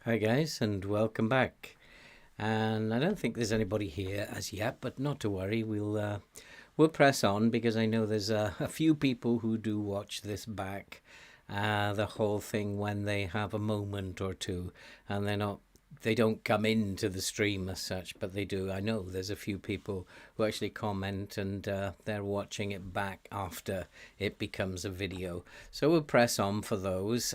Hi guys, and welcome back. And I don't think there's anybody here as yet, but not to worry. We'll press on because I know there's a few people who do watch this back, the whole thing when they have a moment or two, and they don't come into the stream as such, but they do. I know there's a few people who actually comment and they're watching it back after it becomes a video. So we'll press on for those.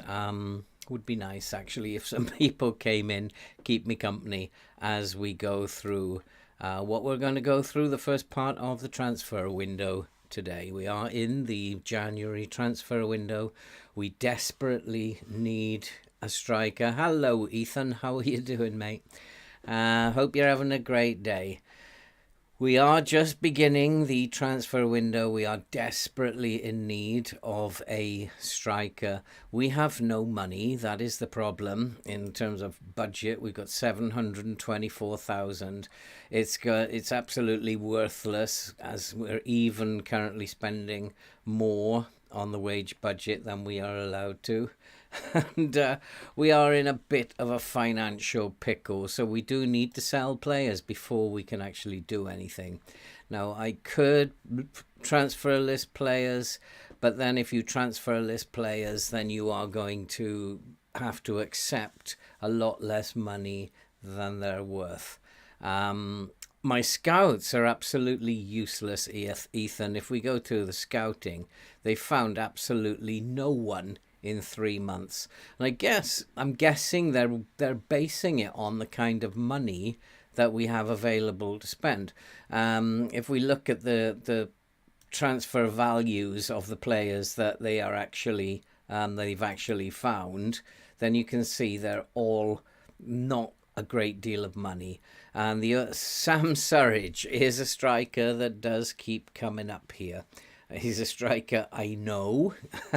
Would be nice actually if some people came in, keep me company as we go through what we're going to go through the first part of the transfer window today. We are in the January transfer window. We desperately need a striker. Hello Ethan, how are you doing, mate? Hope you're having a great day. We are just beginning the transfer window. We are desperately in need of a striker. We have no money. That is the problem in terms of budget. We've got 724,000. It's absolutely worthless, as we're even currently spending more on the wage budget than we are allowed to. And we are in a bit of a financial pickle, so we do need to sell players before we can actually do anything. Now, I could transfer list players, but then if you transfer list players, then you are going to have to accept a lot less money than they're worth. My scouts are absolutely useless, Ethan. If we go to the scouting, they found absolutely no one in 3 months. And I'm guessing they're basing it on the kind of money that we have available to spend. If we look at the transfer values of the players that they've actually found, then you can see they're all not a great deal of money. And the Sam Surridge is a striker that does keep coming up here. He's a striker I know,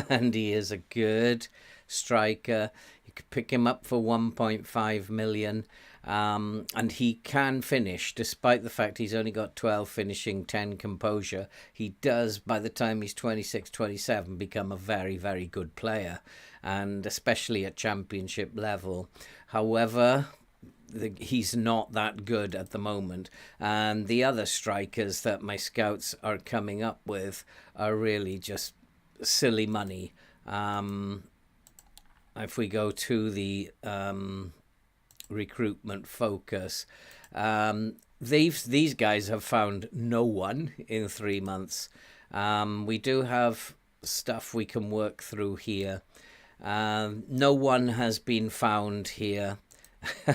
and he is a good striker. You could pick him up for 1.5 million, and he can finish, despite the fact he's only got 12 finishing, 10 composure. He does, by the time he's 26, 27, become a very, very good player, and especially at championship level. However, he's not that good at the moment, and the other strikers that my scouts are coming up with are really just silly money. If we go to the recruitment focus, these guys have found no one in 3 months. We do have stuff we can work through here. No one has been found here.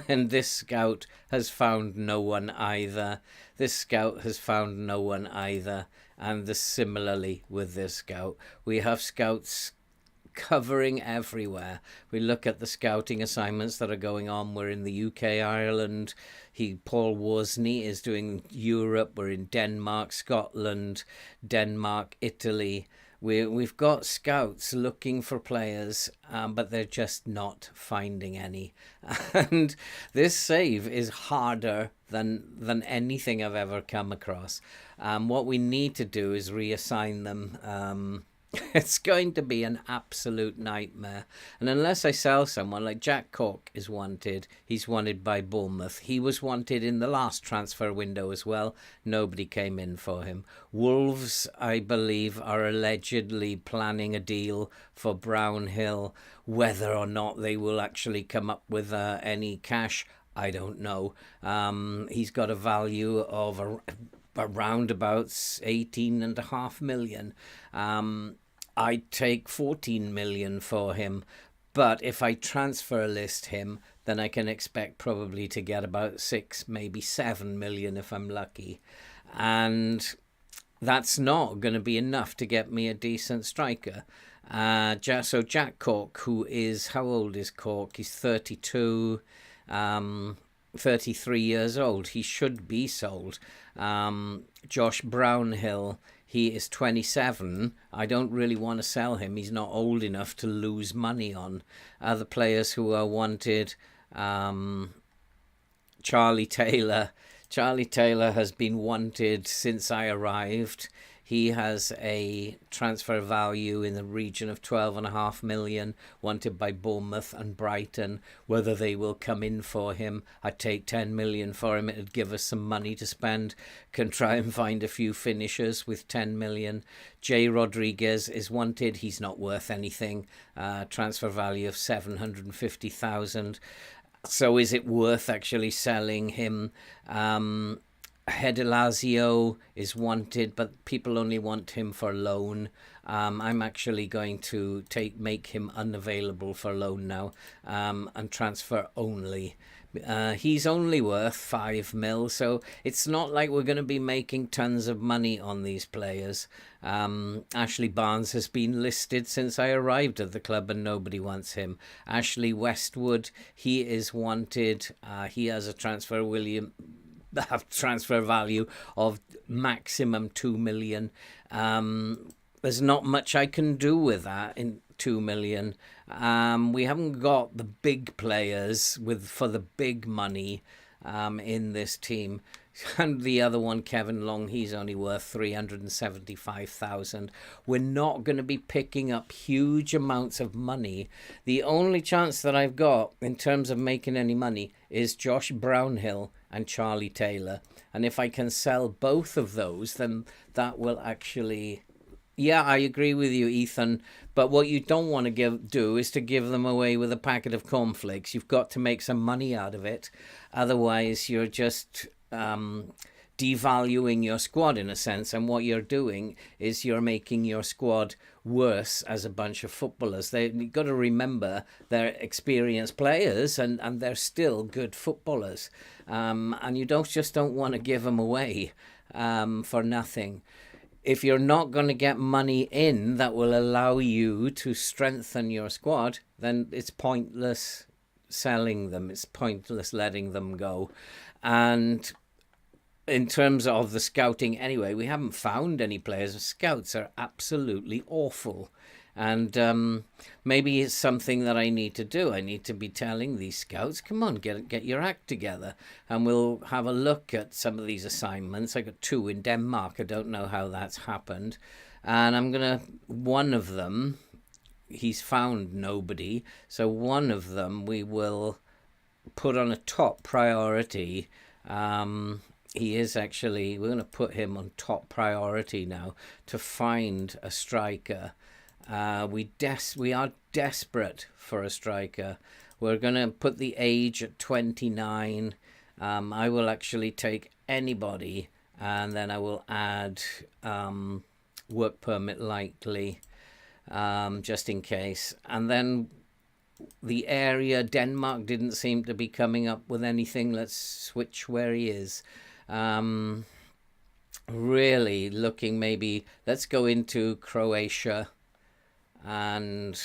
And this scout has found no one either. This scout has found no one either. And similarly with this scout. We have scouts covering everywhere. We look at the scouting assignments that are going on. We're in the UK, Ireland. Paul Worsney is doing Europe. We're in Denmark, Scotland, Denmark, Italy. We've got scouts looking for players, but they're just not finding any. And this save is harder than anything I've ever come across. What we need to do is reassign them. It's going to be an absolute nightmare. And unless I sell someone, like Jack Cork is wanted. He's wanted by Bournemouth. He was wanted in the last transfer window as well. Nobody came in for him. Wolves, I believe, are allegedly planning a deal for Brownhill. Whether or not they will actually come up with any cash, I don't know. He's got a value of around about 18.5 million. I'd take 14 million for him, but if I transfer list him, then I can expect probably to get about 6, maybe 7 million if I'm lucky. And that's not going to be enough to get me a decent striker. So Jack Cork, who is, how old is Cork? He's 32, 33 years old. He should be sold. Josh Brownhill, he is 27. I don't really want to sell him. He's not old enough to lose money on. Other players who are wanted, Charlie Taylor. Charlie Taylor has been wanted since I arrived. He has a transfer value in the region of 12.5 million, wanted by Bournemouth and Brighton. Whether they will come in for him, I'd take 10 million for him. It'd give us some money to spend. Can try and find a few finishers with 10 million. Jay Rodriguez is wanted. He's not worth anything. Transfer value of 750,000. So is it worth actually selling him? Hedilazio is wanted, but people only want him for loan. I'm actually going to make him unavailable for loan now, and transfer only. He's only worth 5 mil, so it's not like we're going to be making tons of money on these players. Ashley Barnes has been listed since I arrived at the club and nobody wants him. Ashley Westwood, he is wanted. He has a transfer value of maximum 2 million. There's not much I can do with that in 2 million. We haven't got the big players for the big money in this team. And the other one, Kevin Long, he's only worth 375,000. We're not going to be picking up huge amounts of money. The only chance that I've got in terms of making any money is Josh Brownhill and Charlie Taylor. And if I can sell both of those, then that will actually... Yeah, I agree with you, Ethan. But what you don't want to do is to give them away with a packet of cornflakes. You've got to make some money out of it. Otherwise, you're just devaluing your squad in a sense. And what you're doing is you're making your squad worse as a bunch of footballers. You've got to remember they're experienced players and they're still good footballers. And you don't want to give them away for nothing. If you're not going to get money in that will allow you to strengthen your squad, then it's pointless selling them. It's pointless letting them go. And in terms of the scouting anyway, we haven't found any players. Scouts are absolutely awful. And maybe it's something that I need to do. I need to be telling these scouts, come on, get your act together. And we'll have a look at some of these assignments. I got 2 in Denmark. I don't know how that's happened. And one of them, he's found nobody. So one of them we will put on a top priority. He is actually, we're going to put him on top priority now to find a striker. We are desperate for a striker. We're going to put the age at 29. I will actually take anybody, and then I will add work permit likely, just in case. And then the area, Denmark didn't seem to be coming up with anything. Let's switch where he is. Really looking maybe, let's go into Croatia and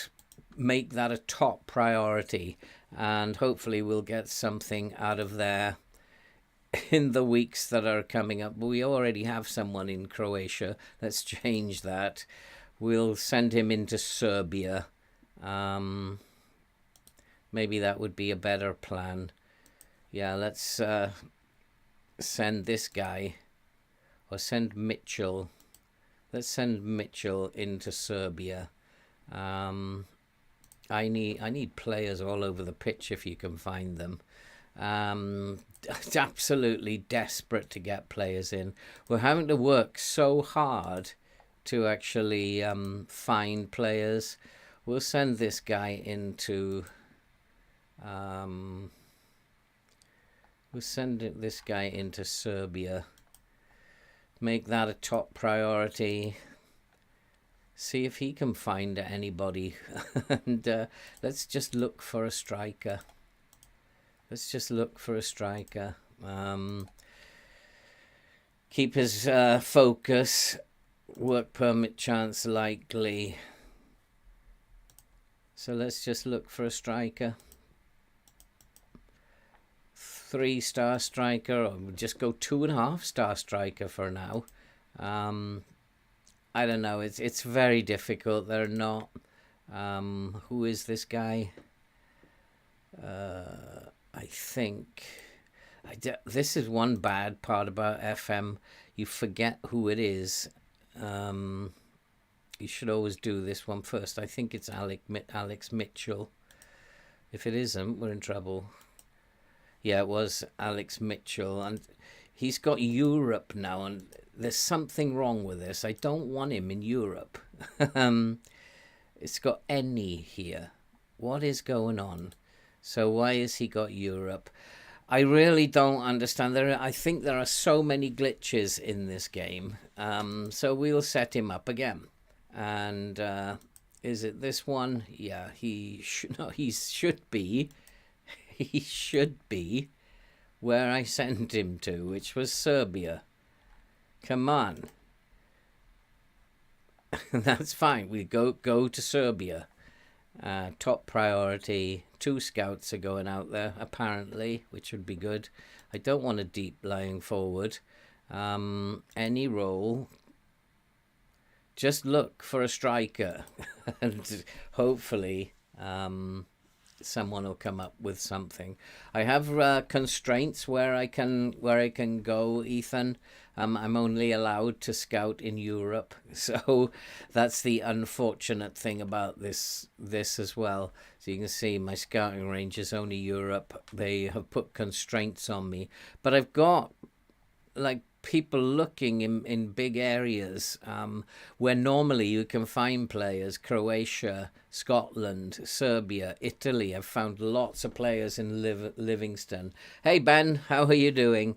make that a top priority, and hopefully we'll get something out of there in the weeks that are coming up. We already have someone in Croatia. Let's change that. We'll send him into Serbia. Maybe that would be a better plan. Yeah, let's send this guy, or send Mitchell. Let's send Mitchell into Serbia. I need players all over the pitch if you can find them. Absolutely desperate to get players in. We're having to work so hard to actually find players. We'll send this guy into Serbia. Make that a top priority. See if he can find anybody. And let's just look for a striker. Keep his focus. Work permit chance likely. So let's just look for a striker. 3-star striker, or we'll just go 2.5-star striker for now. I don't know. It's very difficult. They're not. Who is this guy? I think. This is one bad part about FM. You forget who it is. You should always do this one first. I think it's Alex Mitchell. If it isn't, we're in trouble. Yeah, it was Alex Mitchell, and he's got Europe now, and there's something wrong with this. I don't want him in Europe. It's got any here. What is going on? So why has he got Europe? I really don't understand. I think there are so many glitches in this game. So we'll set him up again. And is it this one? Yeah, he should be. He should be where I sent him to, which was Serbia. Come on. That's fine. We go to Serbia. Top priority. 2 scouts are going out there, apparently, which would be good. I don't want a deep lying forward. Any role. Just look for a striker. And hopefully someone will come up with something. I have constraints where I can go, Ethan. I'm only allowed to scout in Europe, so that's the unfortunate thing about this as well. So you can see my scouting range is only Europe. They have put constraints on me, but I've got like people looking in big areas where normally you can find players. Croatia, Scotland, Serbia, Italy. I've found lots of players in Livingston. Hey Ben, how are you doing?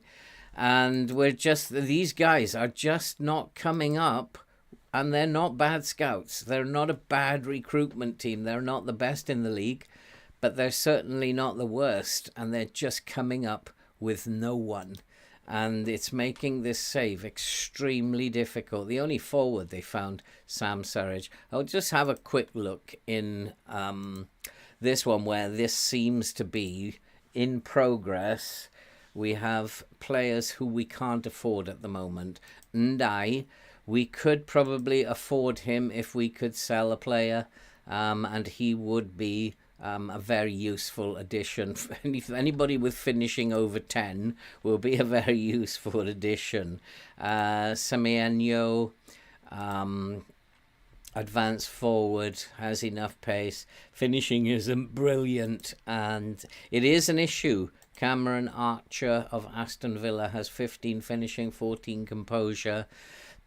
And these guys are just not coming up, and they're not bad scouts. They're not a bad recruitment team. They're not the best in the league, but they're certainly not the worst, and they're just coming up with no one. And it's making this save extremely difficult. The only forward they found, Sam Surridge. I'll just have a quick look in this one where this seems to be in progress. We have players who we can't afford at the moment. Ndai, we could probably afford him if we could sell a player, and he would be a very useful addition. Anybody with finishing over 10 will be a very useful addition. Semienio, advanced forward, has enough pace. Finishing isn't brilliant, and it is an issue. Cameron Archer of Aston Villa has 15 finishing, 14 composure.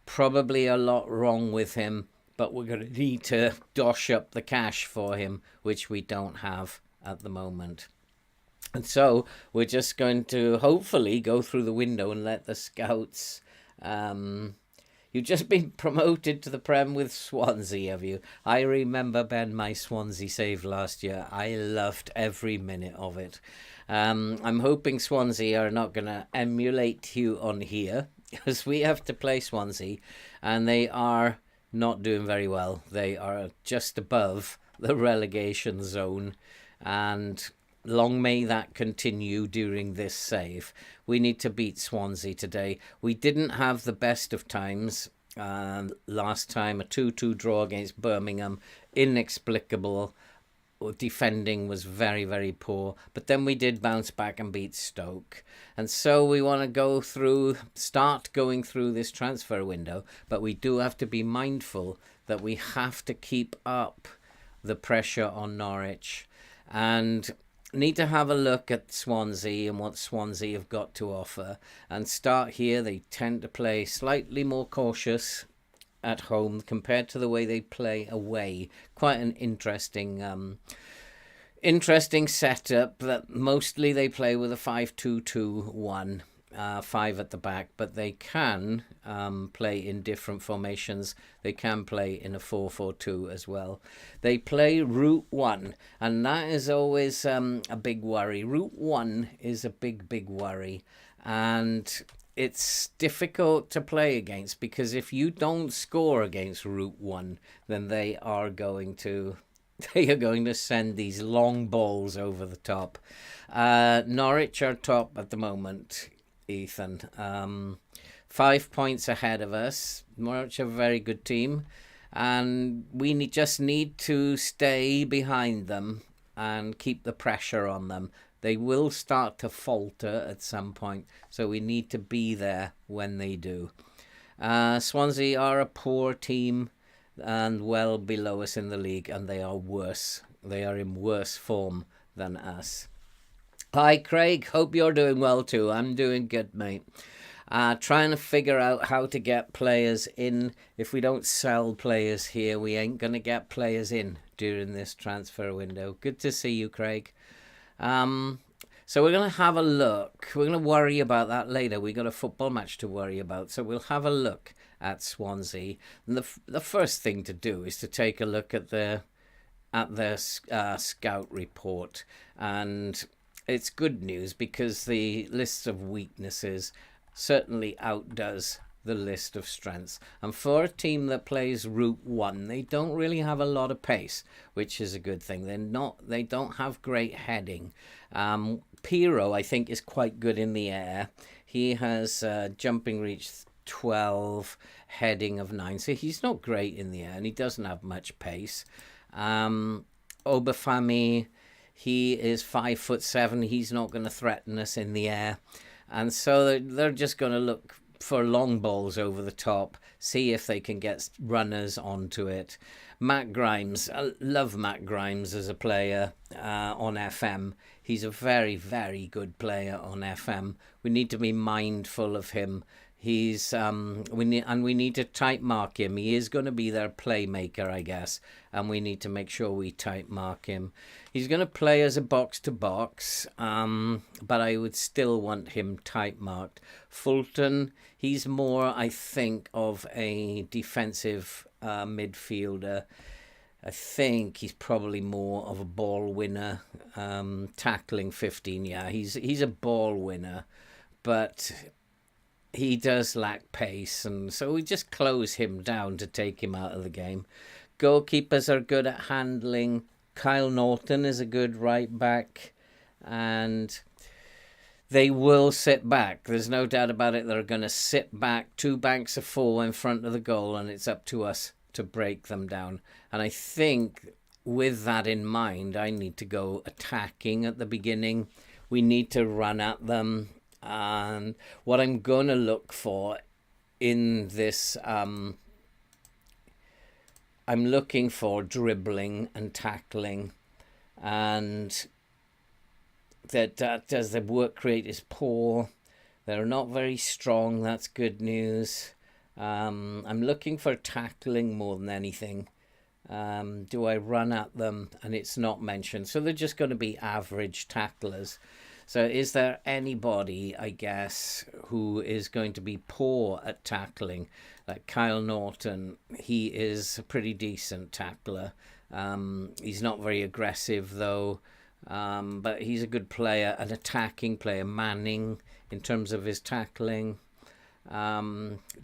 Probably a lot wrong with him, but we're going to need to dosh up the cash for him, which we don't have at the moment. And so we're just going to hopefully go through the window and let the scouts... You've just been promoted to the Prem with Swansea, have you? I remember, Ben, my Swansea save last year. I loved every minute of it. I'm hoping Swansea are not going to emulate you on here, because we have to play Swansea, and they are not doing very well. They are just above the relegation zone, and long may that continue during this save. We need to beat Swansea today. We didn't have the best of times last time. A 2-2 draw against Birmingham. Inexplicable. Defending was very, very poor. But then we did bounce back and beat Stoke. And so we want to start going through this transfer window. But we do have to be mindful that we have to keep up the pressure on Norwich. And need to have a look at Swansea and what Swansea have got to offer, and start here. They tend to play slightly more cautious at home compared to the way they play away. Quite an interesting setup. That mostly they play with a 5-2-2-1. 5 at the back, but they can play in different formations. They can play in a 4-4-2 as well. They play Route 1, and that is always a big worry. Route 1 is a big worry, and it's difficult to play against, because if you don't score against Route 1, then they are going to send these long balls over the top. Norwich are top at the moment, Ethan. 5 points ahead of us. Norwich are a very good team, and we just need to stay behind them and keep the pressure on them. They will start to falter at some point, so we need to be there when they do. Swansea are a poor team and well below us in the league, and they are worse. They are in worse form than us. Hi, Craig. Hope you're doing well too. I'm doing good, mate. Trying to figure out how to get players in. If we don't sell players here, we ain't going to get players in during this transfer window. Good to see you, Craig. So we're going to have a look. We're going to worry about that later. We've got a football match to worry about. So we'll have a look at Swansea. And the first thing to do is to take a look at their scout report. And it's good news because the list of weaknesses certainly outdoes the list of strengths. And for a team that plays Route 1, they don't really have a lot of pace, which is a good thing. They don't have great heading. Piro, I think, is quite good in the air. He has jumping reach 12, heading of 9. So he's not great in the air, and he doesn't have much pace. Obafemi, he is 5'7". He's not going to threaten us in the air. And so they're just going to look for long balls over the top, see if they can get runners onto it. Matt Grimes, I love Matt Grimes as a player on FM. He's a very, very good player on FM. We need to be mindful of him. We need to tight mark him. He is going to be their playmaker, I guess, and we need to make sure we tight mark him. He's going to play as a box-to-box, but I would still want him tight marked. Fulton, he's more, I think, of a defensive midfielder. I think he's probably more of a ball winner, tackling 15. Yeah, he's a ball winner, but he does lack pace, and so we just close him down to take him out of the game. Goalkeepers are good at handling. Kyle Norton is a good right back, and they will sit back. There's no doubt about it. They're going to sit back, 2 banks of 4 in front of the goal, and it's up to us to break them down. And I think with that in mind, I need to go attacking at the beginning. We need to run at them. And what I'm going to look for in this, I'm looking for dribbling and tackling, and that does the work rate is poor. They're not very strong. That's good news. I'm looking for tackling more than anything. Do I run at them? And it's not mentioned. So they're just going to be average tacklers. So is there anybody, I guess, who is going to be poor at tackling? Like Kyle Norton, he is a pretty decent tackler. He's not very aggressive, though, but he's a good player, an attacking player. Manning, in terms of his tackling,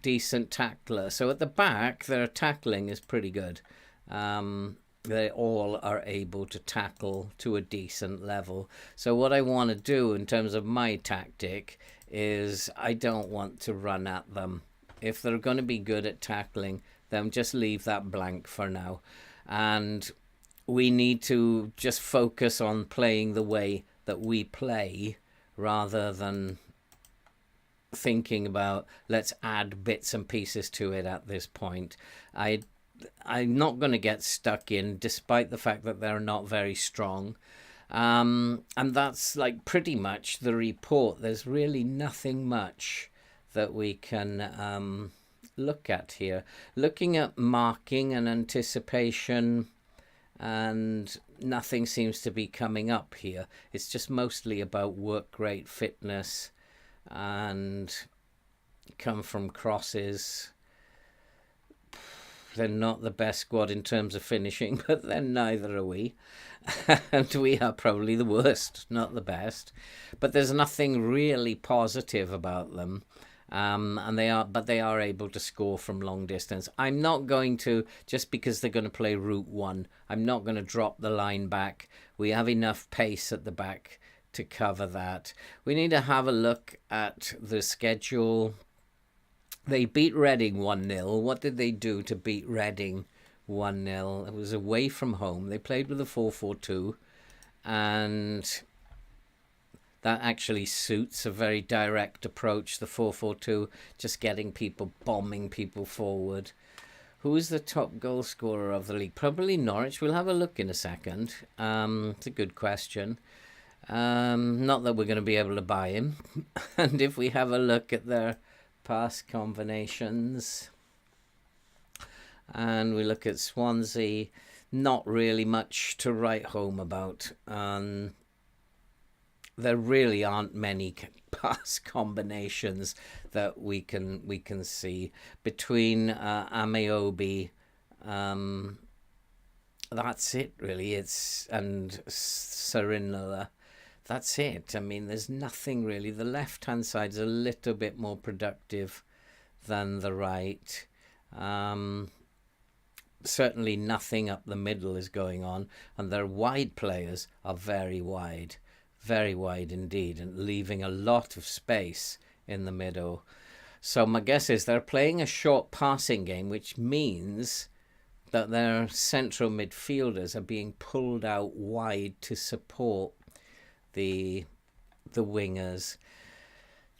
decent tackler. So at the back, their tackling is pretty good. They all are able to tackle to a decent level. So what I want to do in terms of my tactic is I don't want to run at them. If they're going to be good at tackling, then just leave that blank for now. And we need to just focus on playing the way that we play rather than thinking about let's add bits and pieces to it at this point. I'm not going to get stuck in, despite the fact that they're not very strong. And that's like pretty much the report. There's really nothing much that we can look at here. Looking at marking and anticipation, and nothing seems to be coming up here. It's just mostly about work rate, fitness, and come from crosses. They're not the best squad in terms of finishing, but then neither are we. And we are probably the worst, not the best. But there's nothing really positive about them. And they are able to score from long distance. I'm not going to, just because they're going to play Route 1, I'm not going to drop the line back. We have enough pace at the back to cover that. We need to have a look at the schedule. They beat Reading 1-0. What did they do to beat Reading 1-0? It was away from home. They played with a 4-4-2. And That actually suits a very direct approach, the 4-4-2, just getting people, bombing people forward. Who is the top goal scorer of the league? Probably Norwich. We'll have a look in a second. It's a good question. Not that we're going to be able to buy him. And if we have a look at their pass combinations, and we look at Swansea, not really much to write home about. There really aren't many pass combinations that we can see between Ameobi. That's it really. And Serinola. That's it. I mean, there's nothing really. The left-hand side is a little bit more productive than the right. Certainly nothing up the middle is going on, and their wide players are very wide indeed, and leaving a lot of space in the middle. So my guess is they're playing a short passing game, which means that their central midfielders are being pulled out wide to support the wingers.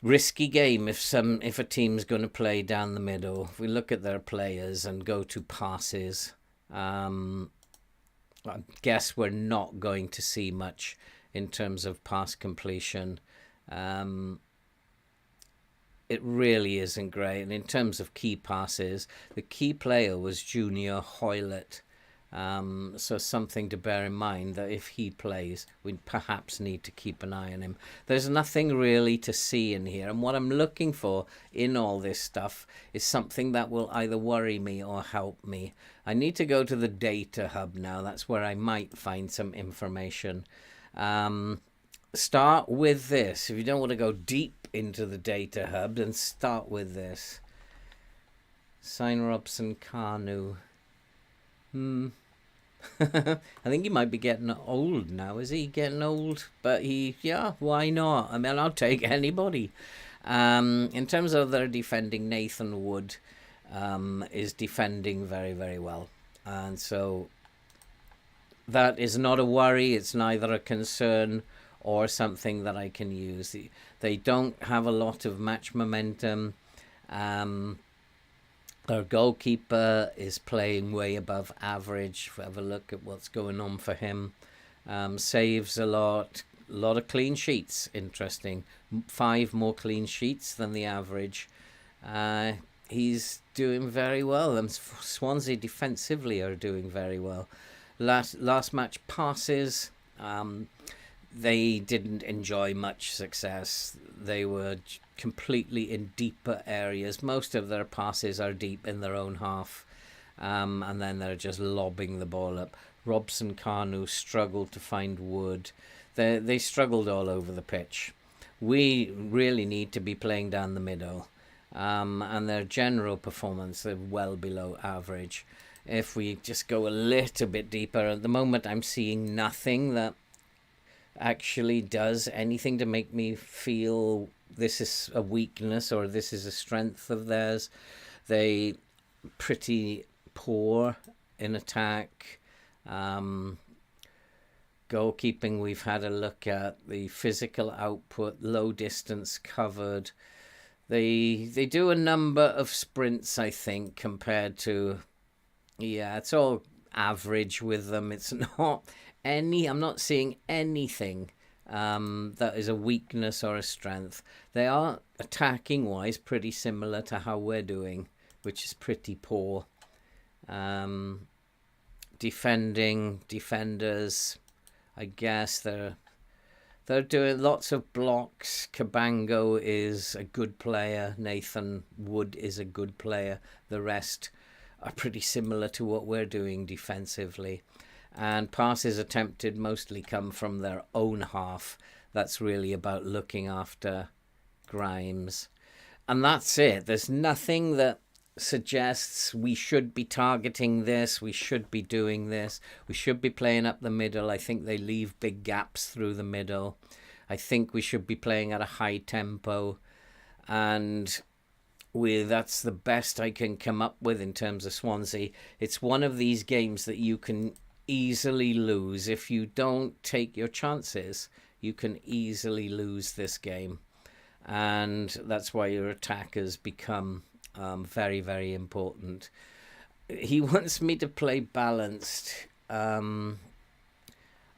Risky game if a team's going to play down the middle. If we look at their players and go to passes, I guess we're not going to see much in terms of pass completion. It really isn't great. And in terms of key passes, the key player was Junior Hoylett. So something to bear in mind, that if he plays, we perhaps need to keep an eye on him. There's nothing really to see in here, and what I'm looking for in all this stuff is something that will either worry me or help me. I need to go to the data hub now. That's where I might find some information. Start with this. If you don't want to go deep into the data hub, then start with this. Sign Robson Kanu. I think he might be getting old now. Is he getting old? But yeah, why not? I mean, I'll take anybody. In terms of their defending, Nathan Wood is defending very, very well. And so that is not a worry. It's neither a concern or something that I can use. They don't have a lot of match momentum. Our goalkeeper is playing way above average. If we have a look at what's going on for him. Saves a lot of clean sheets. Interesting. 5 more clean sheets than the average. He's doing very well. And Swansea defensively are doing very well. Last match passes. They didn't enjoy much success. They were completely in deeper areas. Most of their passes are deep in their own half, and then they're just lobbing the ball up. Robson Kanu struggled to find Wood. They struggled all over the pitch. We really need to be playing down the middle, and their general performance, they're well below average. If we just go a little bit deeper, at the moment I'm seeing nothing that actually does anything to make me feel this is a weakness or this is a strength of theirs. They pretty poor in attack. Goalkeeping, we've had a look at the physical output, low distance covered. They do a number of sprints, I think, compared to, yeah, it's all average with them. It's not I'm not seeing anything that is a weakness or a strength. They are attacking wise pretty similar to how we're doing, which is pretty poor. Defenders, I guess they're doing lots of blocks. Cabango is a good player. Nathan Wood is a good player. The rest are pretty similar to what we're doing defensively. And passes attempted mostly come from their own half. That's really about looking after Grimes. And that's it. There's nothing that suggests we should be targeting this, we should be doing this, we should be playing up the middle. I think they leave big gaps through the middle. I think we should be playing at a high tempo. And that's the best I can come up with in terms of Swansea. It's one of these games that you can easily lose if you don't take your chances. you can easily lose this game. And that's why your attackers become very, very important. He wants me to play balanced. I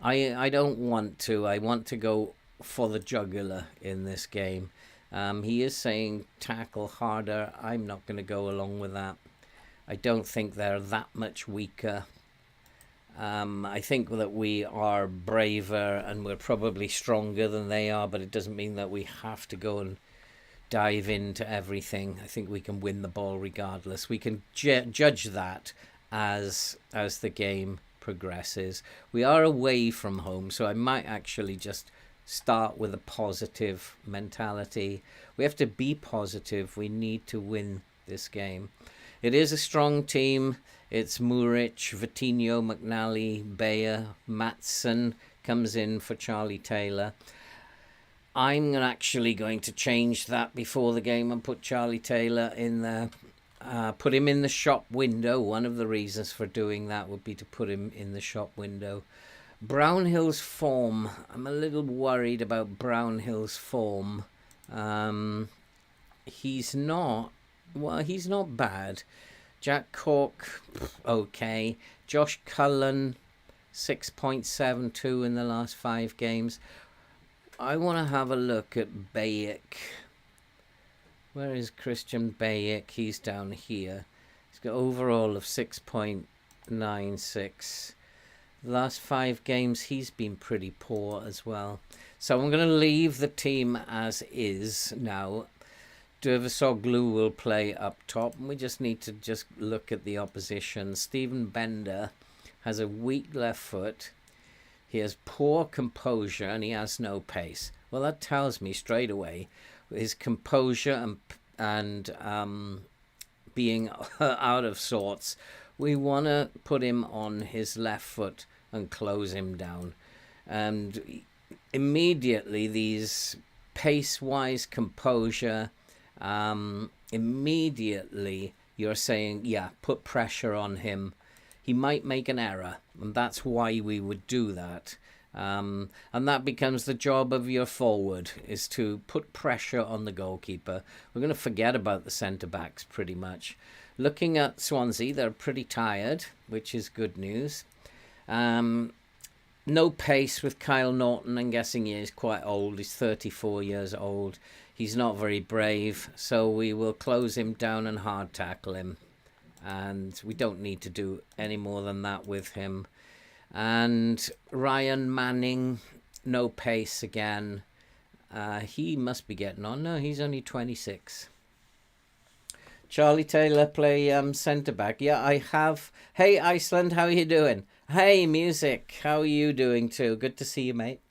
don't want to. I want to go for the jugular in this game. He is saying tackle harder. I'm not going to go along with that. I don't think they're that much weaker. I think that we are braver and we're probably stronger than they are, but it doesn't mean that we have to go and dive into everything. I think we can win the ball regardless. We can judge that as the game progresses. We are away from home, so I might actually just start with a positive mentality. We have to be positive. We need to win this game. It is a strong team. It's Muric, Vitinho, McNally, Bayer, Matson comes in for Charlie Taylor. I'm actually going to change that before the game and put Charlie Taylor in there. Put him in the shop window. One of the reasons for doing that would be to put him in the shop window. Brownhill's form. I'm a little worried about Brownhill's form. He's not bad. Jack Cork, okay. Josh Cullen, 6.72 in the last 5 games. I want to have a look at Bayek. Where is Christian Bayek? He's down here. He's got overall of 6.96. The last 5 games, he's been pretty poor as well. So I'm going to leave the team as is now. Dervisoglu will play up top, and we just need to just look at the opposition. Stephen Bender has a weak left foot. He has poor composure, and he has no pace. Well, that tells me straight away his composure and being out of sorts. We want to put him on his left foot and close him down. And immediately these pace-wise composure, immediately you're saying, yeah, put pressure on him. He might make an error, and that's why we would do that. And that becomes the job of your forward, is to put pressure on the goalkeeper. We're going to forget about the centre-backs pretty much. Looking at Swansea, they're pretty tired, which is good news. No pace with Kyle Norton. I'm guessing he is quite old. He's 34 years old. He's not very brave, so we will close him down and hard tackle him. And we don't need to do any more than that with him. And Ryan Manning, no pace again. He must be getting on. No, he's only 26. Charlie Taylor play centre-back. Yeah, I have. Hey, Iceland, how are you doing? Hey, Music, how are you doing too? Good to see you, mate.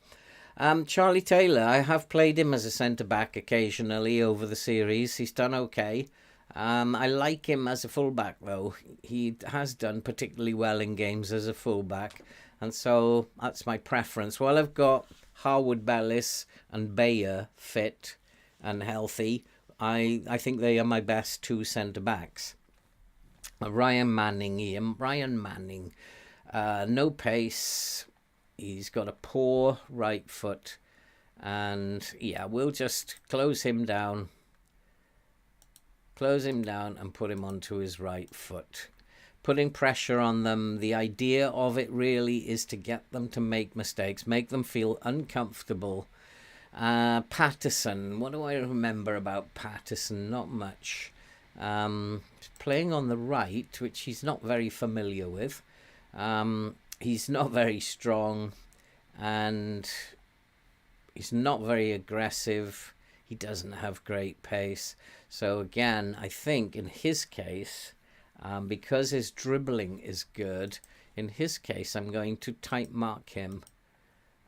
Charlie Taylor, I have played him as a centre-back occasionally over the series. He's done okay. I like him as a fullback, though. He has done particularly well in games as a fullback, and so that's my preference. While I've got Harwood Bellis and Bayer fit and healthy, I think they are my best 2 centre-backs. Ryan Manning, no pace. He's got a poor right foot, and yeah, we'll just close him down and put him onto his right foot. Putting pressure on them, the idea of it really is to get them to make mistakes, make them feel uncomfortable. Patterson, what do I remember about Patterson? Not much. Playing on the right, which he's not very familiar with. He's not very strong, and he's not very aggressive. He doesn't have great pace. So again, I think in his case, because his dribbling is good, in his case, I'm going to tight mark him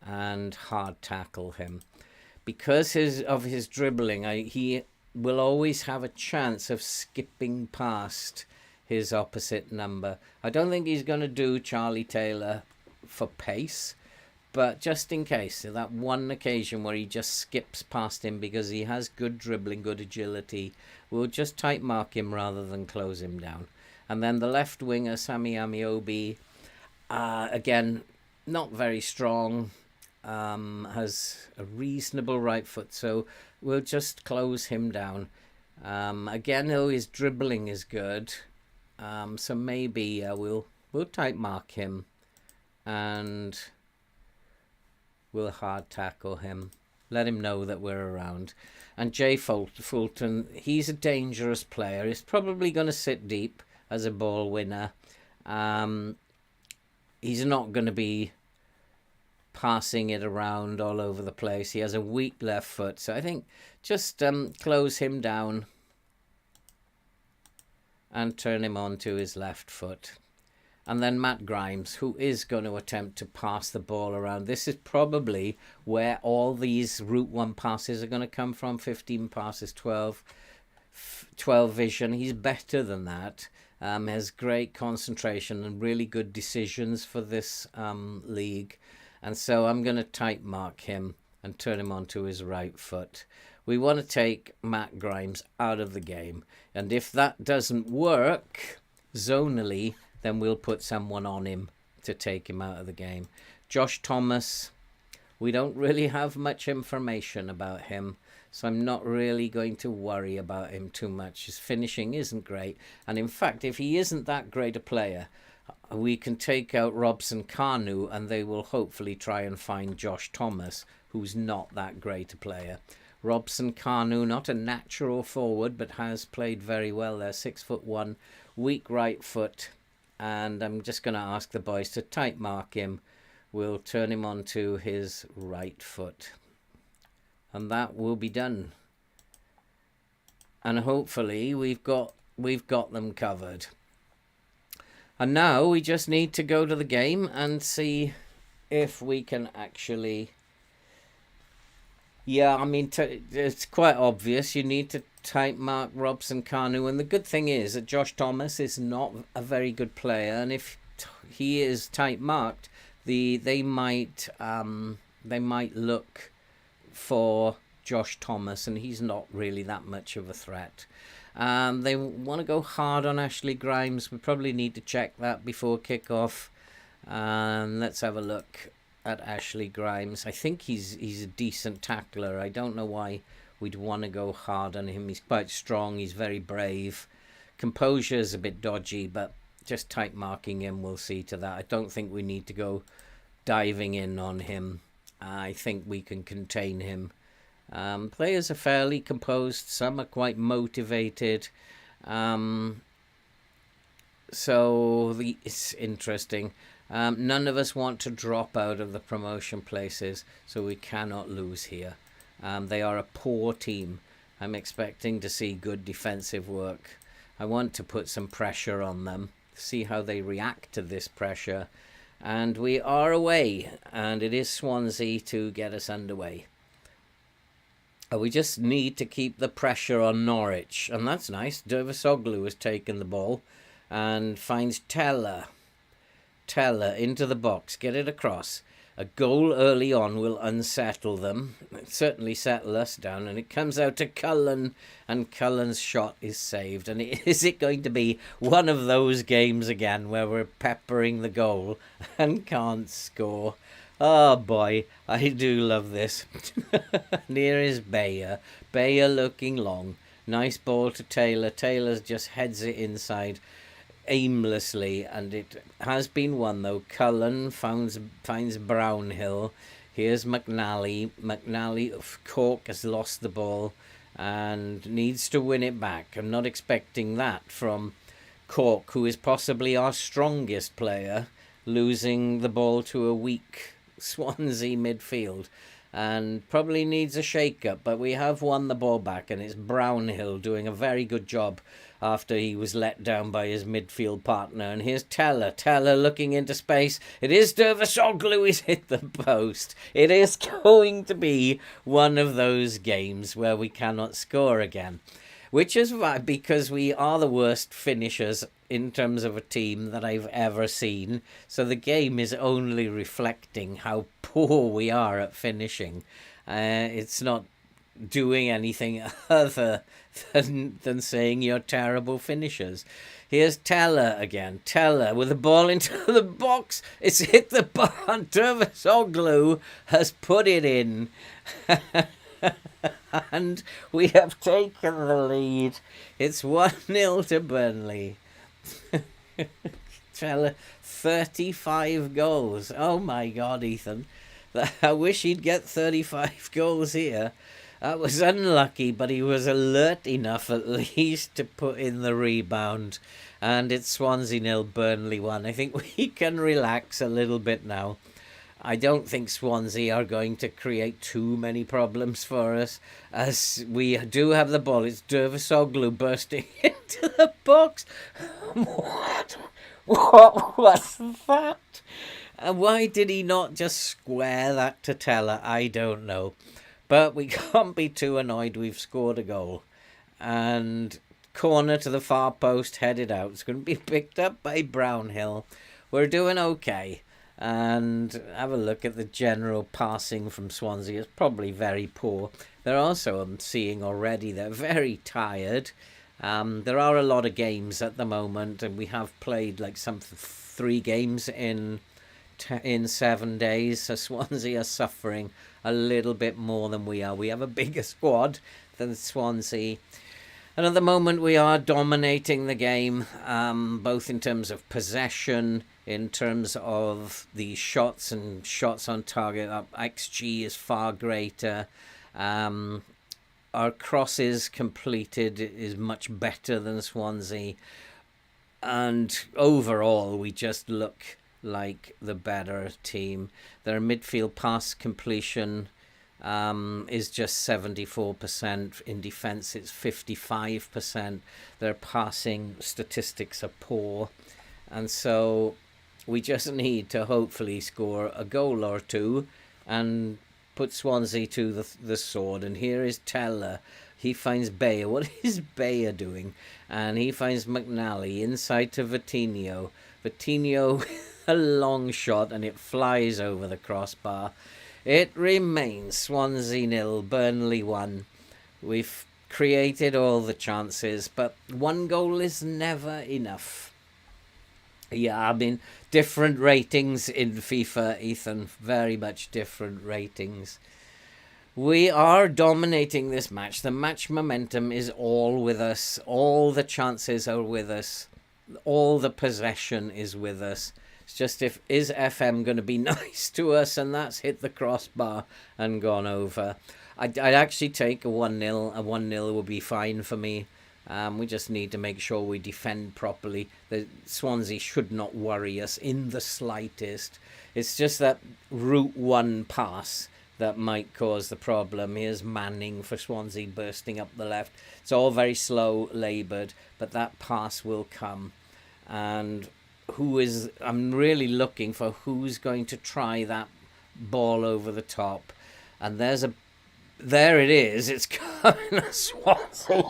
and hard tackle him. Because of his dribbling, he will always have a chance of skipping past his opposite number. I don't think he's going to do Charlie Taylor for pace, but just in case, that one occasion where he just skips past him because he has good dribbling, good agility, we'll just tight mark him rather than close him down. And then the left winger, Sami Amiobi, again, not very strong. has a reasonable right foot, so we'll just close him down. Again, though, his dribbling is good, so maybe we'll tight mark him, and we'll hard tackle him. Let him know that we're around. And Jay Fulton, he's a dangerous player. He's probably going to sit deep as a ball winner. He's not going to be passing it around all over the place. He has a weak left foot, so I think just close him down and turn him on to his left foot. And then Matt Grimes, who is going to attempt to pass the ball around. This is probably where all these Route 1 passes are going to come from. 15 passes, 12 vision. He's better than that. Has great concentration and really good decisions for this league. And so I'm going to tight mark him and turn him onto his right foot. We want to take Matt Grimes out of the game. And if that doesn't work zonally, then we'll put someone on him to take him out of the game. Josh Thomas, we don't really have much information about him, so I'm not really going to worry about him too much. His finishing isn't great. And in fact, if he isn't that great a player, we can take out Robson Kanu and they will hopefully try and find Josh Thomas, who's not that great a player. Robson Kanu, not a natural forward, but has played very well there. 6'1", weak right foot. And I'm just going to ask the boys to tight mark him. We'll turn him onto his right foot. And that will be done. And hopefully we've got them covered. And now we just need to go to the game and see if we can actually... Yeah, I mean, it's quite obvious. You need to tight mark Robson Kanu. And the good thing is that Josh Thomas is not a very good player. And if he is tight marked, they might look for Josh Thomas. And he's not really that much of a threat. They want to go hard on Ashley Grimes. We probably need to check that before kickoff. Let's have a look at Ashley Grimes. I think he's a decent tackler. I don't know why we'd want to go hard on him. He's quite strong. He's very brave. Composure's a bit dodgy, but just tight marking him, we'll see to that. I don't think we need to go diving in on him. I think we can contain him. Players are fairly composed. Some are quite motivated. So it's interesting. None of us want to drop out of the promotion places, so we cannot lose here. They are a poor team. I'm expecting to see good defensive work. I want to put some pressure on them, see how they react to this pressure. And we are away, and it is Swansea to get us underway. We just need to keep the pressure on Norwich, and that's nice. Dervisoglu has taken the ball and finds Teller into the box, get it across. A goal early on will unsettle them, certainly settle us down, and it comes out to Cullen, and Cullen's shot is saved. And is it going to be one of those games again where we're peppering the goal and can't score? Oh boy, I do love this. Near is Bayer. Bayer looking long. Nice ball to Taylor. Taylor just heads it inside aimlessly, and it has been won though. Cullen finds Brownhill. Here's McNally. McNally of Cork has lost the ball and needs to win it back. I'm not expecting that from Cork, who is possibly our strongest player, losing the ball to a weak Swansea midfield, and probably needs a shake-up, but we have won the ball back, and it's Brownhill doing a very good job after he was let down by his midfield partner. And here's Teller looking into space. It is Dervisoglu, he's hit the post. It is going to be one of those games where we cannot score again, which is right, because we are the worst finishers in terms of a team that I've ever seen. So the game is only reflecting how poor we are at finishing. It's not doing anything other than saying you're terrible finishers. Here's Teller again. Teller with the ball into the box. It's hit the bar. Dervisoglu has put it in. And we have taken the lead. It's 1-0 to Burnley. Teller, 35 goals. Oh my God, Ethan. I wish he'd get 35 goals here. That was unlucky, but he was alert enough at least to put in the rebound. And it's Swansea 0, Burnley 1. I think we can relax a little bit now. I don't think Swansea are going to create too many problems for us, as we do have the ball. It's Dervisoglu bursting into the box. What was that? Why did he not just square that to Teller? I don't know. But we can't be too annoyed. We've scored a goal. And corner to the far post, headed out. It's going to be picked up by Brownhill. We're doing okay. And have a look at the general passing from Swansea. It's probably very poor. They're also, I'm seeing already, they're very tired. There are a lot of games at the moment, and we have played like 3 games in 7 days. So Swansea are suffering a little bit more than we are. We have a bigger squad than Swansea. And at the moment we are dominating the game, both in terms of possession, in terms of the shots and shots on target. Our XG is far greater. Our crosses completed is much better than Swansea. And overall, we just look like the better team. Their midfield pass completion is just 74%. In defence, it's 55%. Their passing statistics are poor. And so we just need to hopefully score a goal or two and put Swansea to the sword. And here is Teller. He finds Bayer. What is Bayer doing? And he finds McNally inside to Vitinho. Vitinho, a long shot, and it flies over the crossbar. It remains Swansea 0, Burnley 1. We've created all the chances, but 1 goal is never enough. Yeah, I mean, different ratings in FIFA, Ethan. Very much different ratings. We are dominating this match. The match momentum is all with us. All the chances are with us. All the possession is with us. It's just, is FM going to be nice to us? And that's hit the crossbar and gone over. I'd actually take a 1-0. A 1-0 would be fine for me. We just need to make sure we defend properly. The Swansea should not worry us in the slightest. It's just that route 1 pass that might cause the problem. Here's Manning for Swansea bursting up the left. It's all very slow, laboured, but that pass will come. And I'm really looking for who's going to try that ball over the top. And there it is. It's coming to Swansea.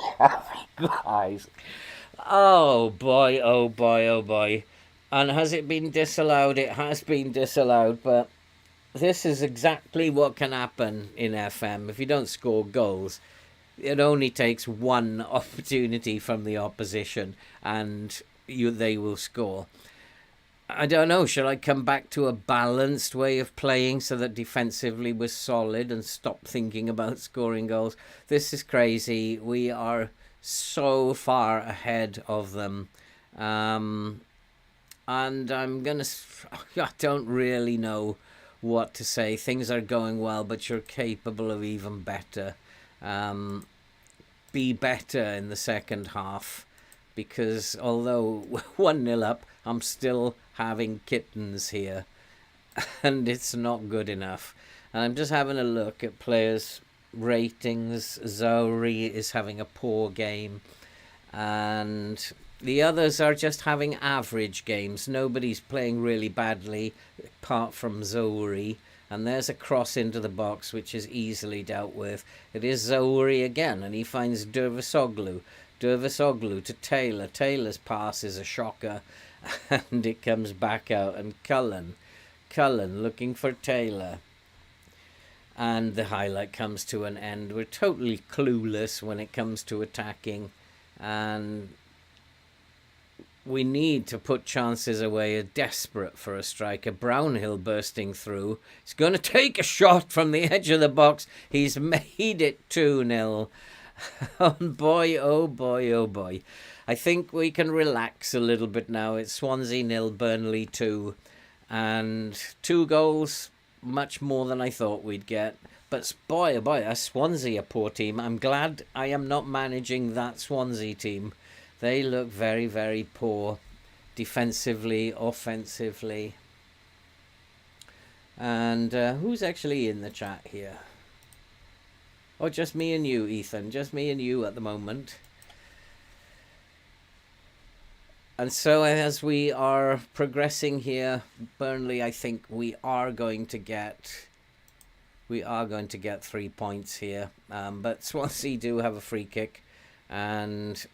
Guys. Oh boy, oh boy, oh boy. And has it been disallowed? It has been disallowed, but this is exactly what can happen in FM. If you don't score goals, it only takes 1 opportunity from the opposition and they will score. I don't know, shall I come back to a balanced way of playing so that defensively we're solid and stop thinking about scoring goals? This is crazy. We are so far ahead of them. And I don't really know what to say. Things are going well, but you're capable of even better. Be better in the second half, because although 1-0 up, I'm still having kittens here, and it's not good enough. And I'm just having a look at players' ratings. Zouri is having a poor game, and the others are just having average games. Nobody's playing really badly, apart from Zouri. And there's a cross into the box, which is easily dealt with. It is Zouri again, and he finds Dervisoglu. Dervisoglu to Taylor. Taylor's pass is a shocker, and it comes back out. And Cullen looking for Taylor. And the highlight comes to an end. We're totally clueless when it comes to attacking. And we need to put chances away. Are desperate for a striker. Brownhill bursting through. He's going to take a shot from the edge of the box. He's made it 2-0. Oh boy, oh boy, oh boy. I think we can relax a little bit now. It's Swansea 0, Burnley 2. And 2 goals, much more than I thought we'd get. But boy, oh boy, that's Swansea, a poor team. I'm glad I am not managing that Swansea team. They look very, very poor defensively, offensively. And who's actually in the chat here? Oh, just me and you, Ethan. Just me and you at the moment. And so as we are progressing here, Burnley, I think we are going to get 3 points here. But Swansea do have a free kick, and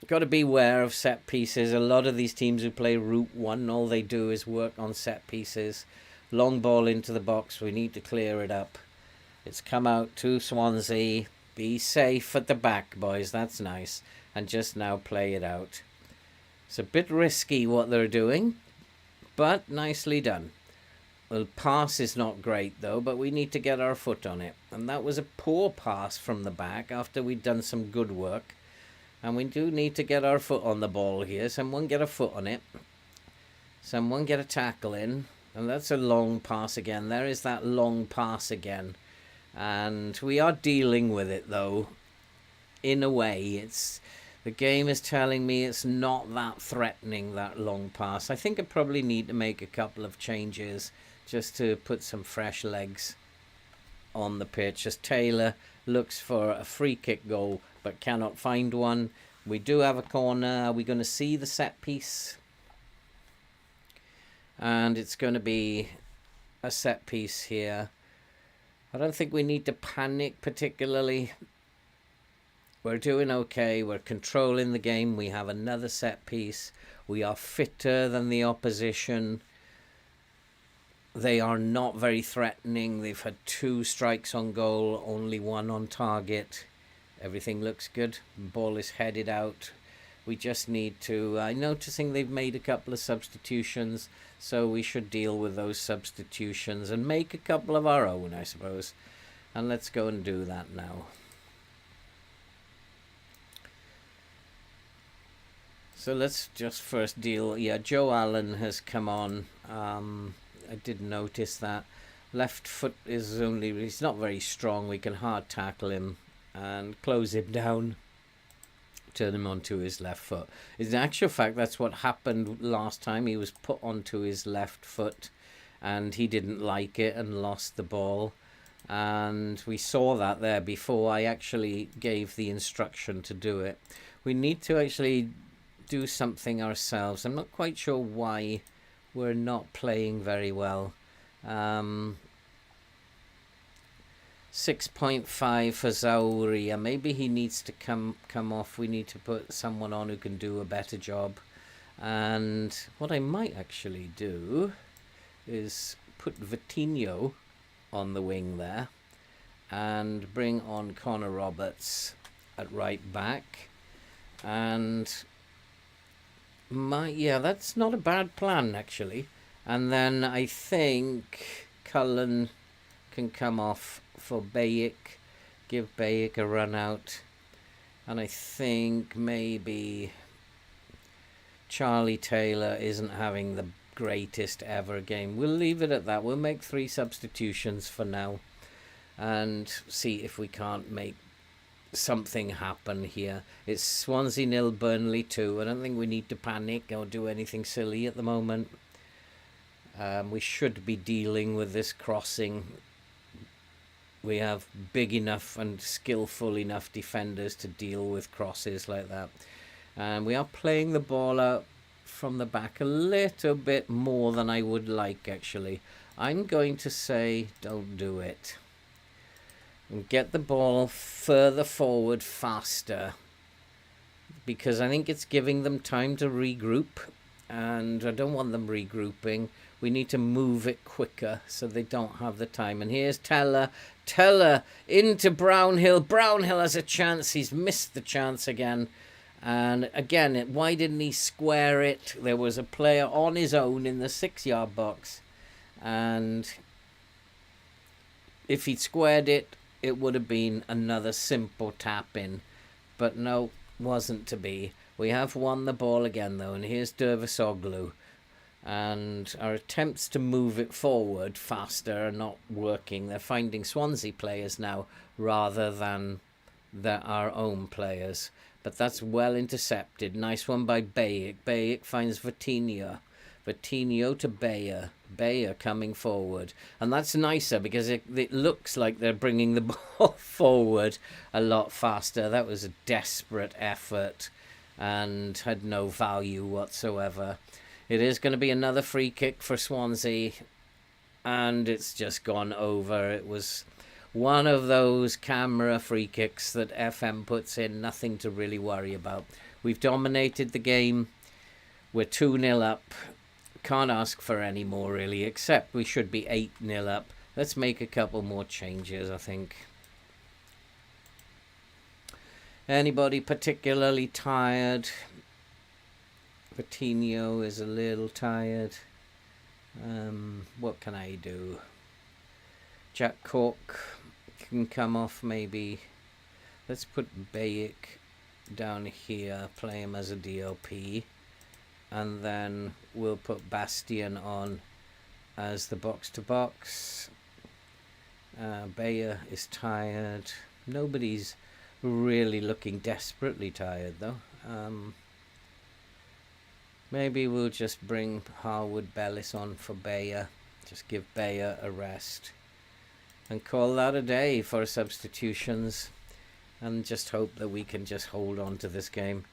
got to be aware of set pieces. A lot of these teams who play Route 1, all they do is work on set pieces. Long ball into the box. We need to clear it up. It's come out to Swansea. Be safe at the back, boys. That's nice. And just now play it out. It's a bit risky what they're doing, but nicely done. Well, pass is not great, though, but we need to get our foot on it. And that was a poor pass from the back after we'd done some good work. And we do need to get our foot on the ball here. Someone get a foot on it. Someone get a tackle in. And that's a long pass again. There is that long pass again. And we are dealing with it, though. In a way, the game is telling me it's not that threatening, that long pass. I think I probably need to make a couple of changes just to put some fresh legs on the pitch. As Taylor looks for a free kick goal but cannot find one. We do have a corner. Are we going to see the set piece? And it's going to be a set piece here. I don't think we need to panic particularly. We're doing okay. We're controlling the game. We have another set piece. We are fitter than the opposition. They are not very threatening. They've had 2 strikes on goal, only 1 on target. Everything looks good. Ball is headed out. We just need to... I'm noticing they've made a couple of substitutions, so we should deal with those substitutions and make a couple of our own, I suppose. And let's go and do that now. So let's just first deal... Yeah, Joe Allen has come on. I did notice that. Left foot is only... He's not very strong. We can hard tackle him and close him down. Turn him onto his left foot. In actual fact, that's what happened last time. He was put onto his left foot and he didn't like it and lost the ball. And we saw that there before I actually gave the instruction to do it. We need to actually do something ourselves. I'm not quite sure why we're not playing very well. 6.5 for Zauria. Maybe he needs to come off. We need to put someone on who can do a better job. And what I might actually do is put Vitinho on the wing there and bring on Connor Roberts at right back. And yeah, that's not a bad plan actually. And then I think Cullen can come off for Bayek, give Bayek a run out, and I think maybe Charlie Taylor isn't having the greatest ever game. We'll leave it at that. We'll make 3 substitutions for now and see if we can't make something happen here. It's Swansea 0, Burnley 2. I don't think we need to panic or do anything silly at the moment. We should be dealing with this crossing. We have big enough and skillful enough defenders to deal with crosses like that. And we are playing the ball out from the back a little bit more than I would like, actually. I'm going to say don't do it. And get the ball further forward faster. Because I think it's giving them time to regroup. And I don't want them regrouping. We need to move it quicker so they don't have the time. And here's Teller. Teller into Brownhill. Brownhill has a chance. He's missed the chance again. And again, why didn't he square it? There was a player on his own in the 6-yard box, and if he'd squared it, it would have been another simple tap in. But no, wasn't to be. We have won the ball again, though, and here's Dervisoglu. And our attempts to move it forward faster are not working. They're finding Swansea players now rather than our own players. But that's well intercepted. Nice one by Bayic. Bayic finds Vitinho. Vitinho to Bayer. Bayer coming forward. And that's nicer because it looks like they're bringing the ball forward a lot faster. That was a desperate effort and had no value whatsoever. It is going to be another free kick for Swansea, and it's just gone over. It was one of those camera free kicks that FM puts in, nothing to really worry about. We've dominated the game. We're 2-0 up. Can't ask for any more, really, except we should be 8-0 up. Let's make a couple more changes, I think. Anybody particularly tired? Vitinho is a little tired. What can I do? Jack Cork can come off maybe. Let's put Bayic down here, play him as a DLP. And then we'll put Bastian on as the box-to-box. Bayer is tired. Nobody's really looking desperately tired, though. Maybe we'll just bring Harwood Bellis on for Bayer. Just give Bayer a rest. And call that a day for substitutions. And just hope that we can just hold on to this game.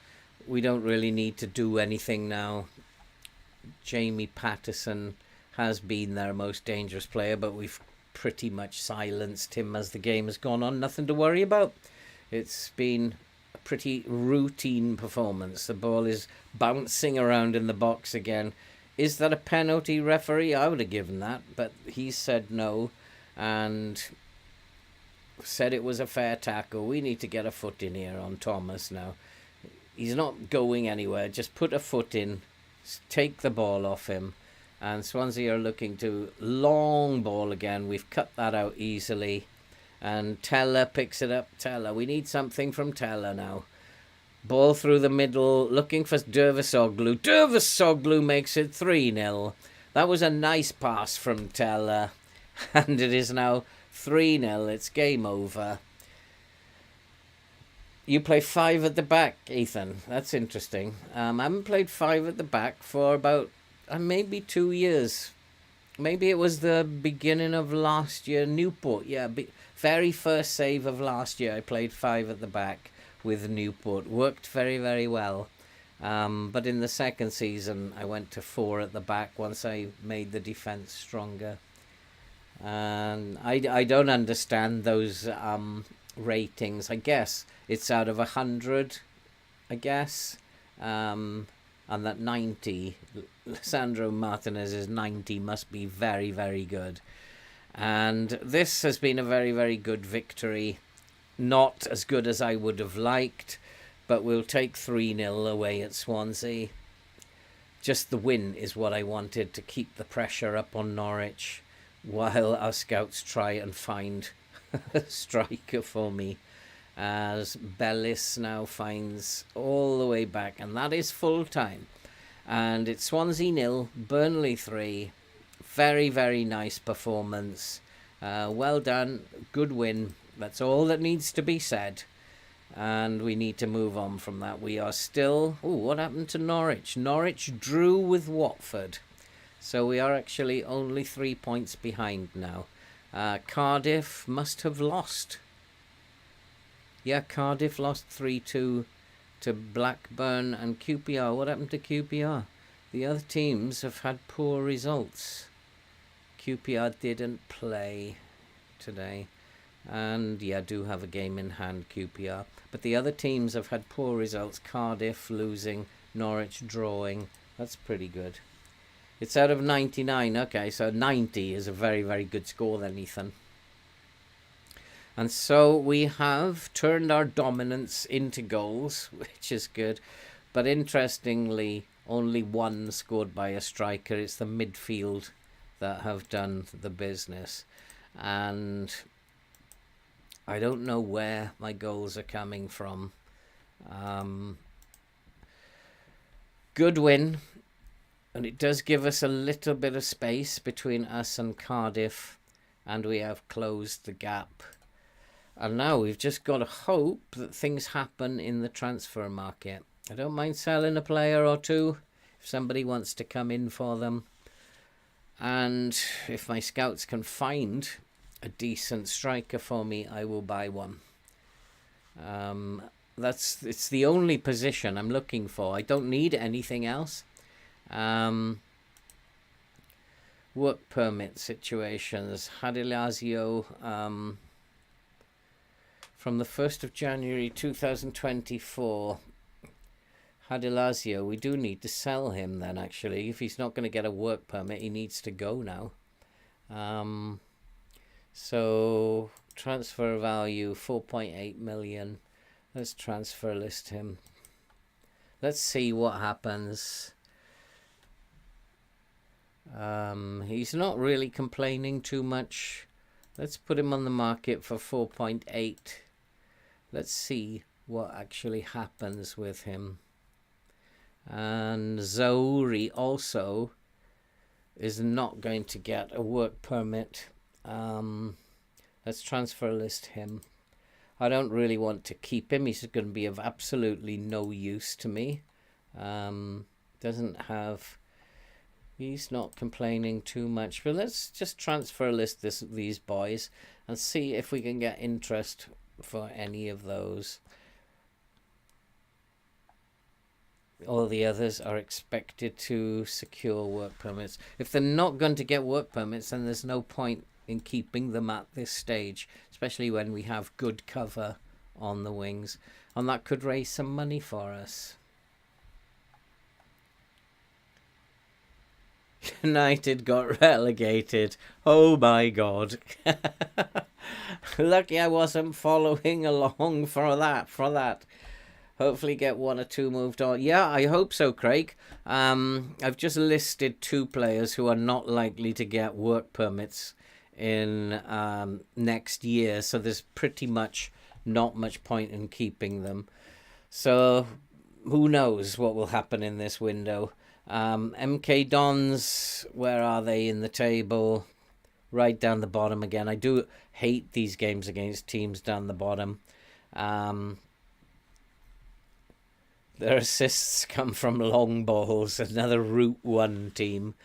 We don't really need to do anything now. Jamie Patterson has been their most dangerous player, but we've pretty much silenced him as the game has gone on. Nothing to worry about. It's been pretty routine performance. The ball is bouncing around in the box again. Is that a penalty, referee? I would have given that, but he said no and said it was a fair tackle. We need to get a foot in here on Thomas now. He's not going anywhere. Just put a foot in, take the ball off him. And Swansea are looking to long ball again. We've cut that out easily. And Teller picks it up. Teller, we need something from Teller now. Ball through the middle, looking for Dervisoglu. Dervisoglu makes it 3-0. That was a nice pass from Teller. And it is now 3-0. It's game over. You play 5 at the back, Ethan. That's interesting. I haven't played 5 at the back for about maybe 2 years. Maybe it was the beginning of last year. Newport, yeah. Very first save of last year, I played 5 at the back with Newport. Worked very, very well. But in the second season, I went to 4 at the back once I made the defence stronger. And I don't understand those ratings. I guess it's out of 100, I guess. And that 90, Lisandro Martinez's 90 must be very, very good. And this has been a very, very good victory. Not as good as I would have liked, but we'll take 3-0 away at Swansea. Just the win is what I wanted, to keep the pressure up on Norwich while our scouts try and find a striker for me. As Bellis now finds all the way back, and that is full time. And it's Swansea 0, Burnley 3. Very, very nice performance. Well done. Good win. That's all that needs to be said. And we need to move on from that. We are still... Oh, what happened to Norwich? Norwich drew with Watford. So we are actually only 3 points behind now. Cardiff must have lost. Yeah, Cardiff lost 3-2 to Blackburn and QPR. What happened to QPR? The other teams have had poor results. QPR didn't play today. And, yeah, do have a game in hand, QPR. But the other teams have had poor results. Cardiff losing, Norwich drawing. That's pretty good. It's out of 99. Okay, so 90 is a very, very good score then, Ethan. And so we have turned our dominance into goals, which is good. But interestingly, only one scored by a striker. It's the midfield that have done the business. And I don't know where my goals are coming from. Good win. And it does give us a little bit of space between us and Cardiff. And we have closed the gap. And now we've just got to hope that things happen in the transfer market. I don't mind selling a player or two if somebody wants to come in for them. And if my scouts can find a decent striker for me, I will buy one. It's the only position I'm looking for. I don't need anything else. Work permit situations. Hadilazio, from the 1st of January 2024. Hadilazio, we do need to sell him then, actually. If he's not going to get a work permit, he needs to go now. So, transfer value, 4.8 million. Let's transfer list him. Let's see what happens. He's not really complaining too much. Let's put him on the market for 4.8. Let's see what actually happens with him. And Zauri also is not going to get a work permit. Let's transfer list him. I don't really want to keep him. He's going to be of absolutely no use to me. He's not complaining too much. But let's just transfer list these boys and see if we can get interest for any of those. All the others are expected to secure work permits. If they're not going to get work permits, then there's no point in keeping them at this stage, especially when we have good cover on the wings. And that could raise some money for us. United got relegated. Oh my God. Lucky I wasn't following along for that. Hopefully get one or two moved on. Yeah, I hope so, Craig. I've just listed 2 players who are not likely to get work permits in next year. So there's pretty much not much point in keeping them. So who knows what will happen in this window. MK Dons, where are they in the table? Right down the bottom again. I do hate these games against teams down the bottom. Their assists come from long balls, another Route 1 team.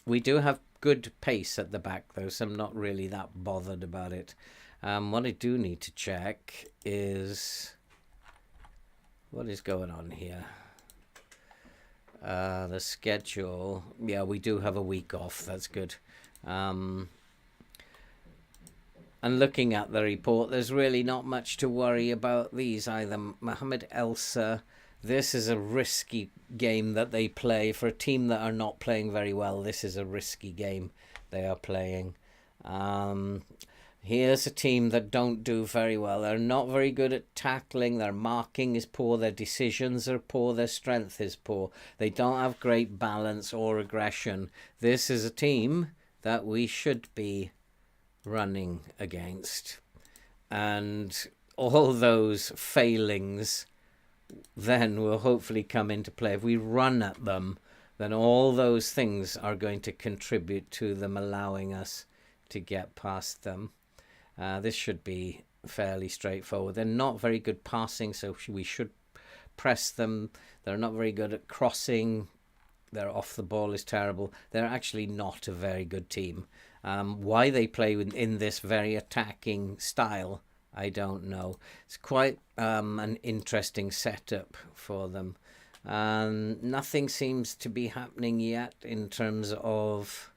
We do have good pace at the back, though, so I'm not really that bothered about it. What I do need to check is what is going on here. The schedule. Yeah, we do have a week off. That's good. And looking at the report, there's really not much to worry about these either. Mohamed Elsa, this is a risky game that they play. For a team that are not playing very well, this is a risky game they are playing. Here's a team that don't do very well. They're not very good at tackling. Their marking is poor. Their decisions are poor. Their strength is poor. They don't have great balance or aggression. This is a team that we should be running against, and all those failings then will hopefully come into play. If we run at them, then all those things are going to contribute to them allowing us to get past them. This should be fairly straightforward. They're not very good passing, so we should press them. They're not very good at crossing. Their off the ball is terrible. They're actually not a very good team. Why they play in this very attacking style, I don't know. It's quite an interesting setup for them. Nothing seems to be happening yet in terms of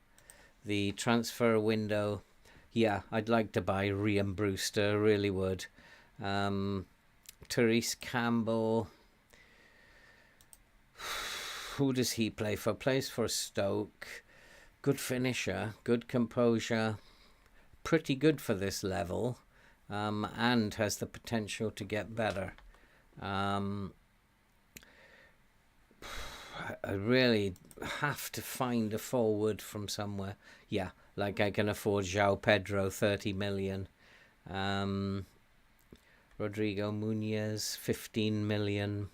the transfer window. Yeah, I'd like to buy Rhian Brewster, really would. Therese Campbell. Who does he play for? Plays for Stoke. Good finisher, good composure. pretty good for this level, and has the potential to get better. I really have to find a forward from somewhere. Yeah, like I can afford João Pedro, 30 million. Rodrigo Munoz, 15 million.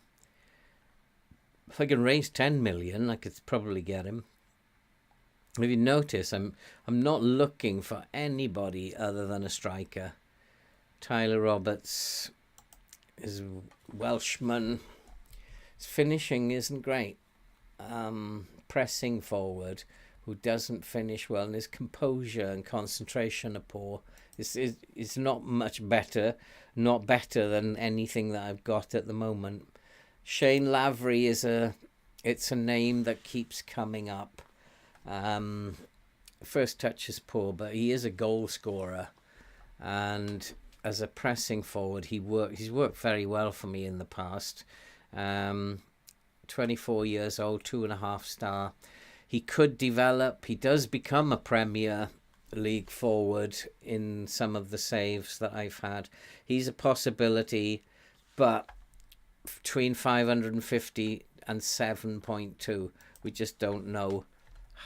If I can raise 10 million, I could probably get him. If you notice, I'm not looking for anybody other than a striker. Tyler Roberts is Welshman. His finishing isn't great. Pressing forward, who doesn't finish well, and his composure and concentration are poor. It's not much better, not better than anything that I've got at the moment. Shane Lavery it's a name that keeps coming up. First touch is poor, but he is a goal scorer, and as a pressing forward, he's worked very well for me in the past. 24 years old, 2.5 star. He could develop. He does become a Premier League forward in some of the saves that I've had. He's a possibility, but between 550 and 7.2, we just don't know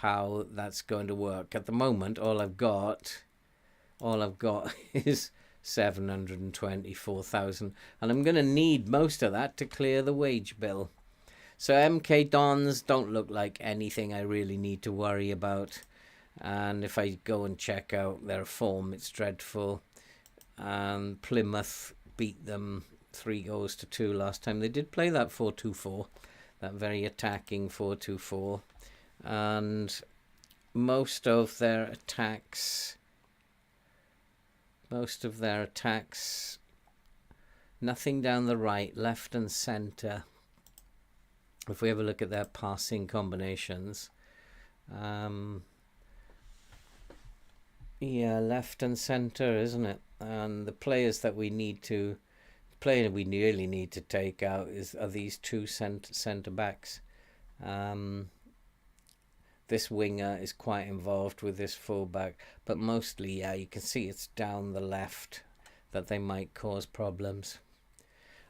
how that's going to work. At the moment, all I've got is 724,000, and I'm going to need most of that to clear the wage bill. So MK Dons don't look like anything I really need to worry about. And if I go and check out their form, it's dreadful. And Plymouth beat them 3-2 last time. They did play that 4-2-4, that very attacking 4-2-4. And most of their attacks, nothing down the right, left and centre. If we have a look at their passing combinations, yeah, left and centre, isn't it? And the players that we really need to take out are these two centre backs. This winger is quite involved with this fullback, but mostly, yeah, you can see it's down the left that they might cause problems.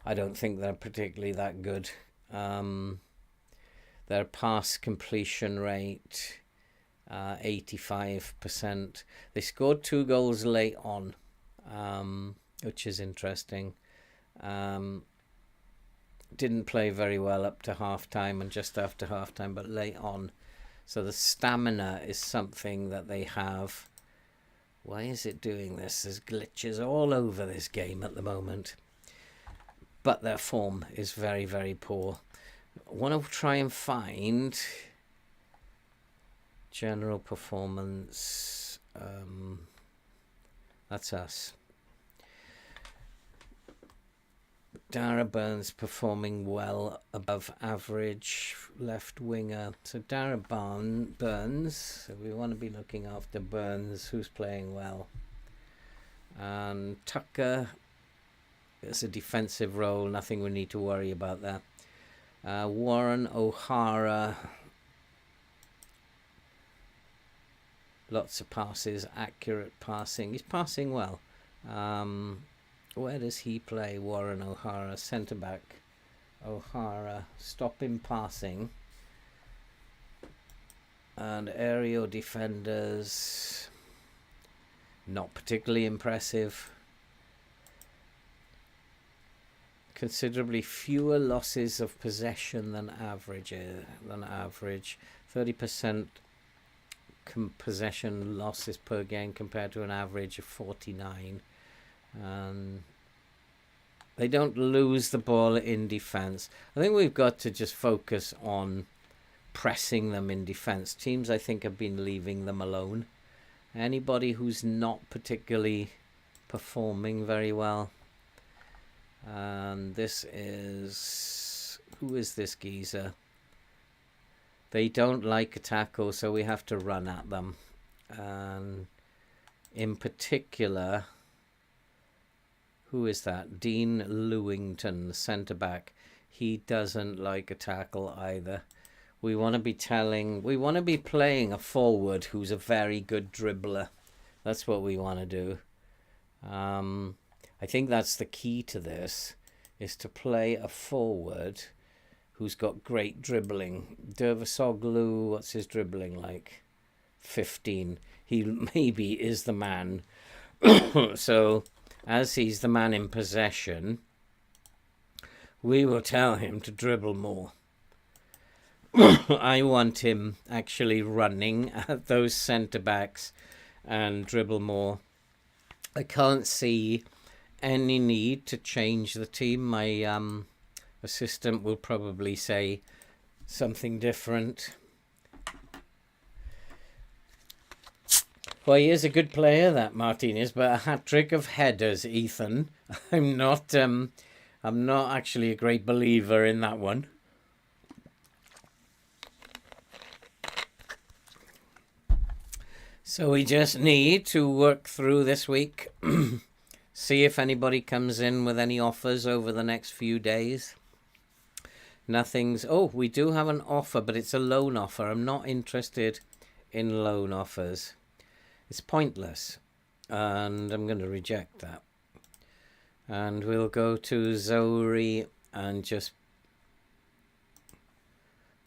I don't think they're particularly that good. Their pass completion rate, 85%. They scored 2 goals late on, which is interesting. Didn't play very well up to half-time and just after half-time, but late on. So the stamina is something that they have. Why is it doing this? There's glitches all over this game at the moment. But their form is very, very poor. I want to try and find general performance. That's us. Dara Burns performing well, above average left winger. So Dara Burns, so we want to be looking after Burns, who's playing well. And Tucker is a defensive role, nothing we need to worry about there. Warren O'Hara, lots of passes, accurate passing. He's passing well. Where does he play? Warren O'Hara, centre back. O'Hara, stop him passing. And aerial defenders, not particularly impressive. Considerably fewer losses of possession than average. 30% possession losses per game compared to an average of 49. They don't lose the ball in defence. I think we've got to just focus on pressing them in defence. Teams, I think, have been leaving them alone. Anybody who's not particularly performing very well. And this is... Who is this geezer? They don't like a tackle, so we have to run at them. And in particular... Who is that? Dean Lewington, centre-back. He doesn't like a tackle either. We want to be playing a forward who's a very good dribbler. That's what we want to do. I think that's the key to this, is to play a forward who's got great dribbling. Dervisoglu, what's his dribbling like? 15. He maybe is the man. So, as he's the man in possession, we will tell him to dribble more. I want him actually running at those centre-backs and dribble more. I can't see any need to change the team. My assistant will probably say something different. Well, he is a good player, that Martinez, but a hat-trick of headers, Ethan. I'm not actually a great believer in that one. So we just need to work through this week. See if anybody comes in with any offers over the next few days. Nothing's... Oh, we do have an offer, but it's a loan offer. I'm not interested in loan offers. It's pointless. And I'm going to reject that. And we'll go to Zoe and just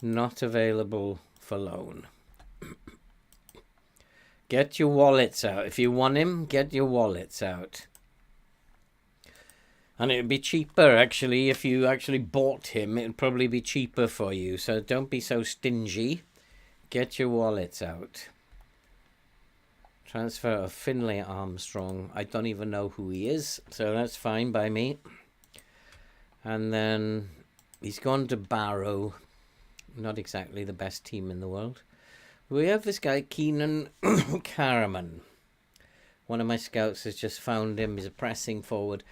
not available for loan. Get your wallets out. If you want him, get your wallets out. And it would be cheaper, actually, if you actually bought him. It would probably be cheaper for you. So don't be so stingy. Get your wallets out. Transfer of Finlay Armstrong. I don't even know who he is. So that's fine by me. And then he's gone to Barrow. Not exactly the best team in the world. We have this guy, Keenan Karaman. One of my scouts has just found him. He's a pressing forward.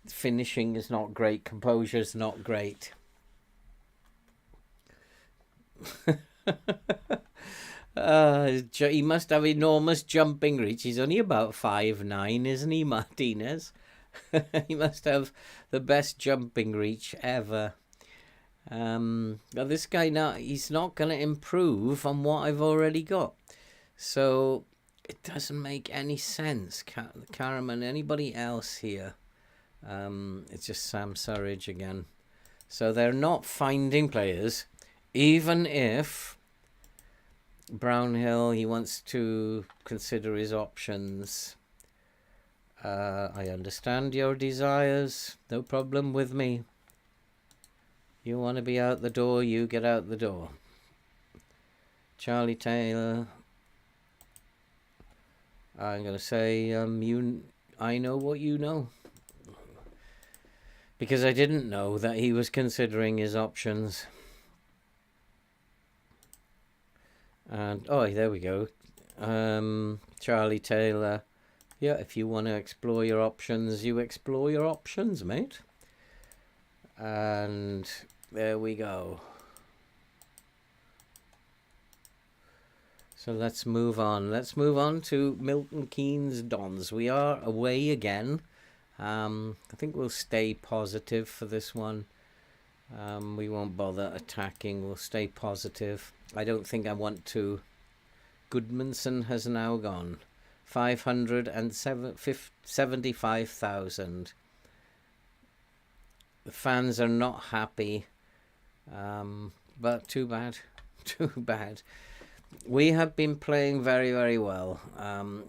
Finishing is not great. Composure is not great. He must have enormous jumping reach. He's only about 5'9", isn't he, Martinez? He must have the best jumping reach ever. But this guy now, he's not going to improve on what I've already got. So it doesn't make any sense. Karaman, anybody else here? It's just Sam Surridge again. So they're not finding players, even if Brownhill, he wants to consider his options. I understand your desires. No problem with me. You want to be out the door, you get out the door. Charlie Taylor. I'm going to say, I know what you know. Because I didn't know that he was considering his options. And, oh, there we go. Charlie Taylor. Yeah, if you want to explore your options, you explore your options, mate. And there we go. So let's move on. Let's move on to Milton Keynes Dons. We are away again. I think we'll stay positive for this one. We won't bother attacking. We'll stay positive. I don't think I want to. Goodmanson has now gone. 575,000. The fans are not happy. But too bad. Too bad. We have been playing very, very well.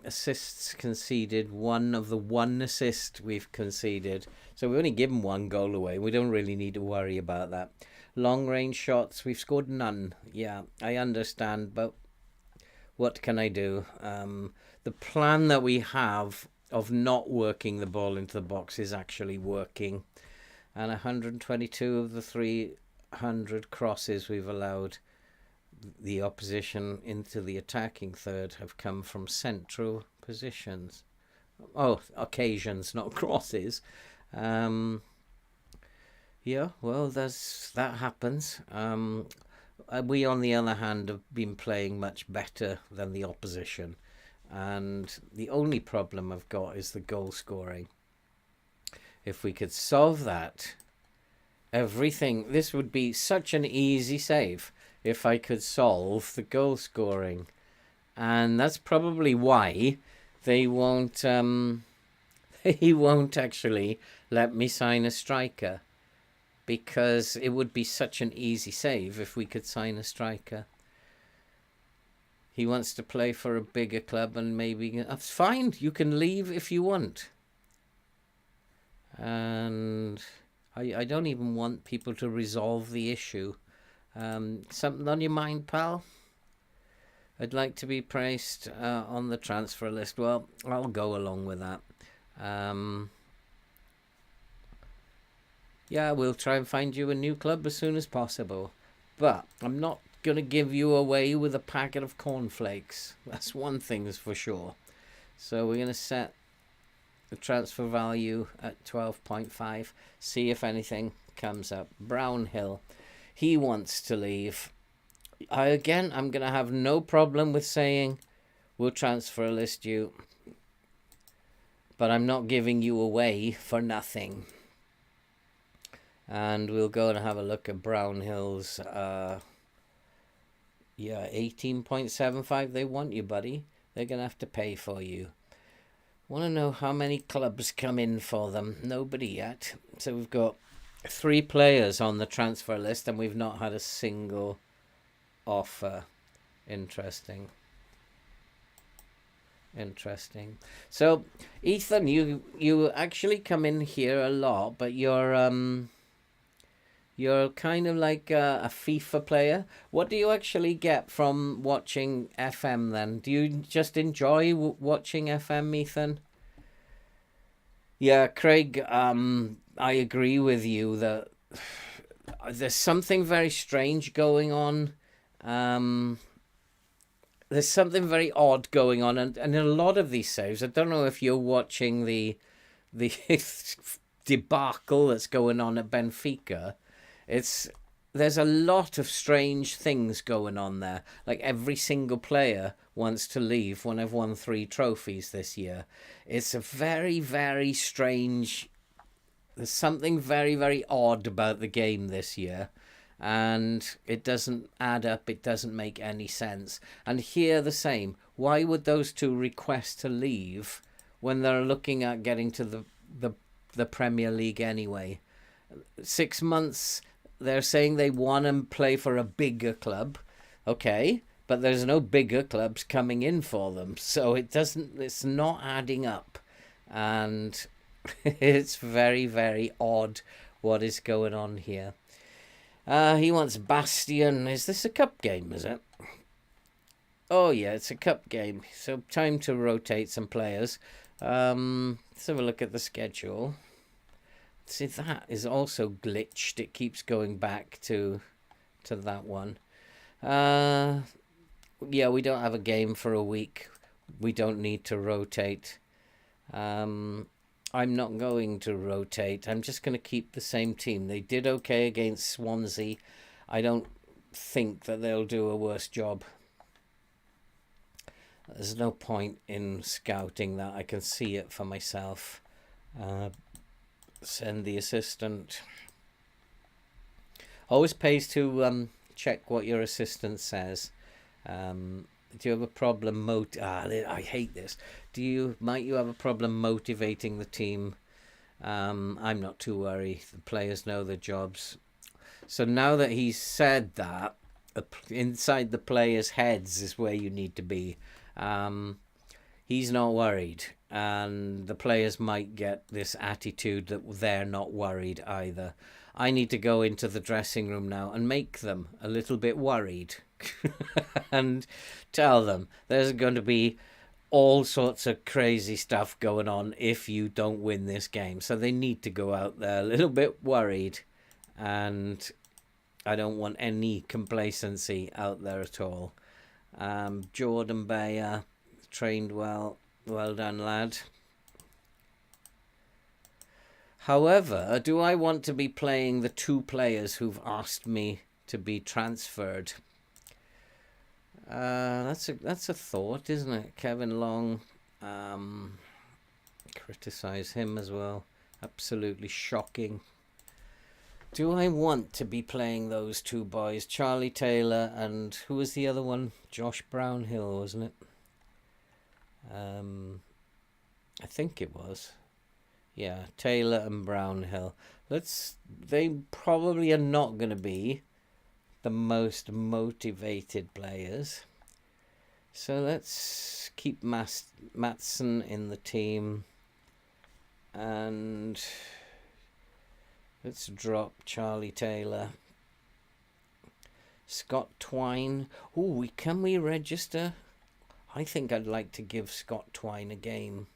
Assists conceded. One assist we've conceded. So we've only given one goal away. We don't really need to worry about that. Long range shots, we've scored none. Yeah, I understand, but what can I do? The plan that we have of not working the ball into the box is actually working. And 122 of the 300 crosses we've allowed the opposition into the attacking third have come from central positions. Oh, occasions, not crosses. Yeah, well, that happens. We, on the other hand, have been playing much better than the opposition. And the only problem I've got is the goal scoring. If we could solve that, this would be such an easy save. If I could solve the goal scoring. And that's probably why they won't he won't actually let me sign a striker, because it would be such an easy save if we could sign a striker. He wants to play for a bigger club, and maybe that's fine. You can leave if you want. And I don't even want people to resolve the issue. Something on your mind, pal? I'd like to be placed on the transfer list. Well, I'll go along with that. Yeah, we'll try and find you a new club as soon as possible. But I'm not going to give you away with a packet of cornflakes. That's one thing is for sure. So we're going to set the transfer value at 12.5. See if anything comes up. Brownhill. He wants to leave. I'm going to have no problem with saying we'll transfer list you. But I'm not giving you away for nothing. And we'll go and have a look at Brownhill's. 18.75. They want you, buddy. They're going to have to pay for you. Want to know how many clubs come in for them? Nobody yet. So we've got 3 players on the transfer list, and we've not had a single offer. Interesting. So, Ethan, you actually come in here a lot, but you're kind of like a FIFA player. What do you actually get from watching FM then? Do you just enjoy watching FM, Ethan? Yeah, Craig, I agree with you that there's something very strange going on. There's something very odd going on. And in a lot of these saves, I don't know if you're watching the debacle that's going on at Benfica. There's a lot of strange things going on there. Like every single player wants to leave when I've won 3 trophies this year. It's a very, very strange. There's something very, very odd about the game this year. And it doesn't add up. It doesn't make any sense. And here the same. Why would those 2 request to leave when they're looking at getting to the Premier League anyway? 6 months. They're saying they want to play for a bigger club. Okay, but there's no bigger clubs coming in for them. So it's not adding up. And it's very, very odd what is going on here. He wants Bastion. Is this a cup game, is it? Oh, yeah, it's a cup game. So time to rotate some players. Let's have a look at the schedule. See, that is also glitched. It keeps going back to that one. Yeah, we don't have a game for a week. We don't need to rotate. I'm not going to rotate. I'm just going to keep the same team. They did okay against Swansea. I don't think that they'll do a worse job. There's no point in scouting that. I can see it for myself. Send the assistant. Always pays to check what your assistant says. Do you have a problem I hate this. Might you have a problem motivating the team? I'm not too worried. The players know their jobs. So now that he's said that, inside the players' heads is where you need to be. He's not worried, and the players might get this attitude that they're not worried either. I need to go into the dressing room now and make them a little bit worried and tell them there's going to be all sorts of crazy stuff going on if you don't win this game. So they need to go out there a little bit worried, and I don't want any complacency out there at all. Jordan Bayer, trained well. Well done, lad. However, do I want to be playing the 2 players who've asked me to be transferred? That's a thought, isn't it? Kevin Long, criticize him as well. Absolutely shocking. Do I want to be playing those 2 boys? Charlie Taylor and who was the other one? Josh Brownhill, wasn't it? I think it was. Yeah, Taylor and Brownhill. They probably are not going to be the most motivated players. So let's keep Matson in the team. And let's drop Charlie Taylor. Scott Twine. Oh, can we register? I think I'd like to give Scott Twine a game.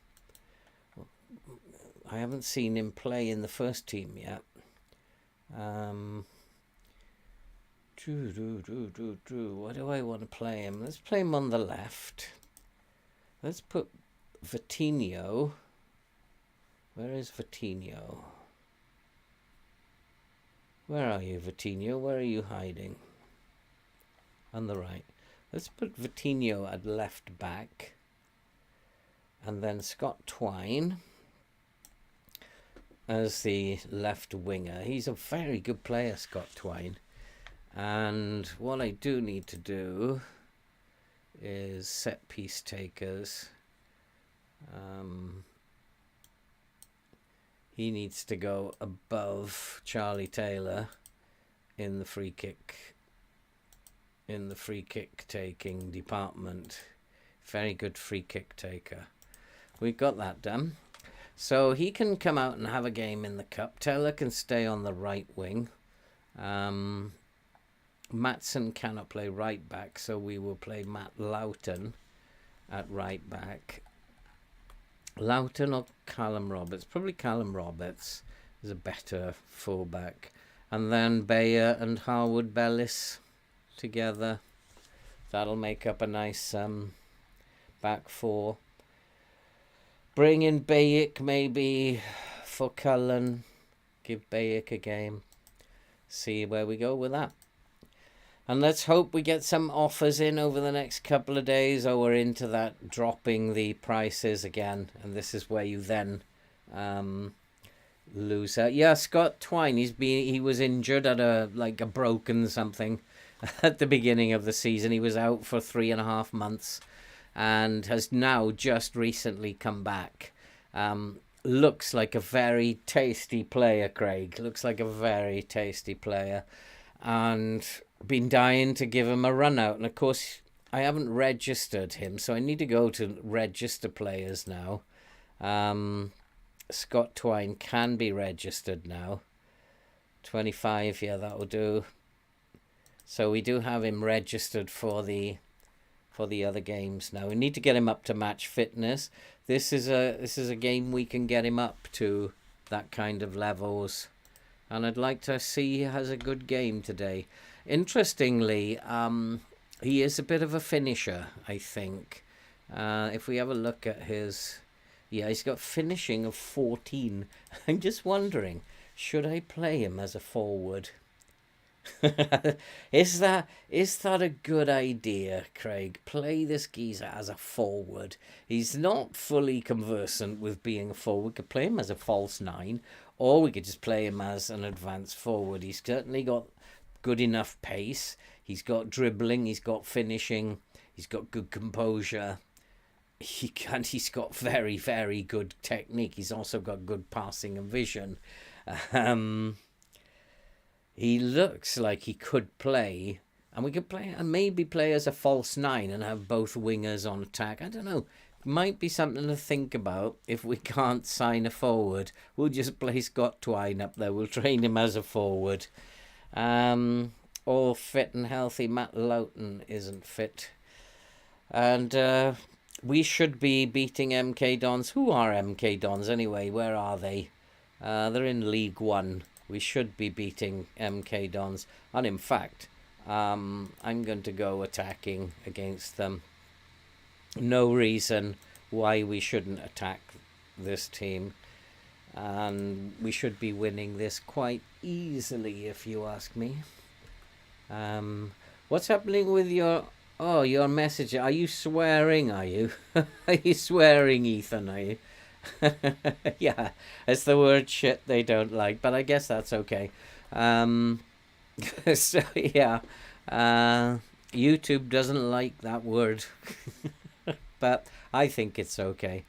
I haven't seen him play in the first team yet. What do I want to play him? Let's play him on the left. Let's put Vitinho. Where is Vitinho? Where are you, Vitinho? Where are you hiding? On the right. Let's put Vitinho at left back. And then Scott Twine as the left winger. He's a very good player, Scott Twine. And what I do need to do is set piece takers. He needs to go above Charlie Taylor in the free kick taking department. Very good free kick taker. We got that done. So he can come out and have a game in the cup. Taylor can stay on the right wing. Matson cannot play right back, so we will play Matt Loughton at right back. Loughton or Callum Roberts? Probably Callum Roberts is a better fullback. And then Bayer and Harwood Bellis together. That'll make up a nice back four. Bring in Bayek maybe for Cullen. Give Bayek a game. See where we go with that. And let's hope we get some offers in over the next couple of days. Oh, we're into that dropping the prices again. And this is where you then lose out. Yeah, Scott Twine, he was injured at a broken something at the beginning of the season. He was out for 3.5 months and has now just recently come back. Looks like a very tasty player, Craig. Looks like a very tasty player. And been dying to give him a run out. And of course, I haven't registered him, so I need to go to register players now. Scott Twine can be registered now. 25, yeah, that'll do. So we do have him registered for the other games now. We need to get him up to match fitness. This is a game we can get him up to that kind of levels. And I'd like to see he has a good game today. Interestingly, he is a bit of a finisher, I think. If we have a look at his... Yeah, he's got finishing of 14. I'm just wondering, should I play him as a forward? Is that a good idea, Craig? Play this geezer as a forward. He's not fully conversant with being a forward. We could play him as a false 9, or we could just play him as an advanced forward. He's certainly got good enough pace. He's got dribbling. He's got finishing. He's got good composure. He's got very, very good technique. He's also got good passing and vision. He looks like he could play, and we could play and maybe play as a false 9 and have both wingers on attack. I don't know. Might be something to think about. If we can't sign a forward, we'll just play Scott Twine up there. We'll train him as a forward. All fit and healthy. Matt Loughton isn't fit. And we should be beating MK Dons. Who are MK Dons anyway? Where are they? They're in League One. We should be beating MK Dons. And in fact, I'm going to go attacking against them. No reason why we shouldn't attack this team. And we should be winning this quite easily, if you ask me. What's happening with your message? Are you swearing, are you? Are you swearing, Ethan, are you? Yeah, it's the word shit they don't like, but I guess that's okay. So yeah, YouTube doesn't like that word, but I think it's okay.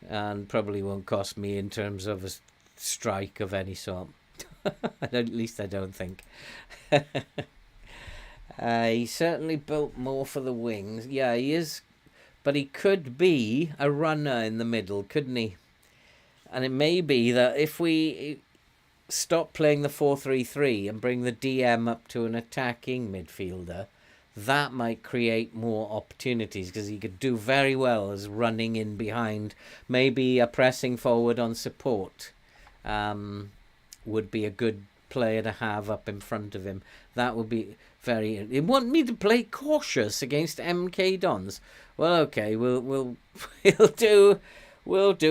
and probably won't cost me in terms of a strike of any sort. At least I don't think. He certainly built more for the wings. Yeah, he is. But he could be a runner in the middle, couldn't he? And it may be that if we stop playing the 4-3-3 and bring the DM up to an attacking midfielder, that might create more opportunities, because he could do very well as running in behind. Maybe a pressing forward on support would be a good player to have up in front of him. That would be very... You want me to play cautious against MK Dons? Well, okay, we'll do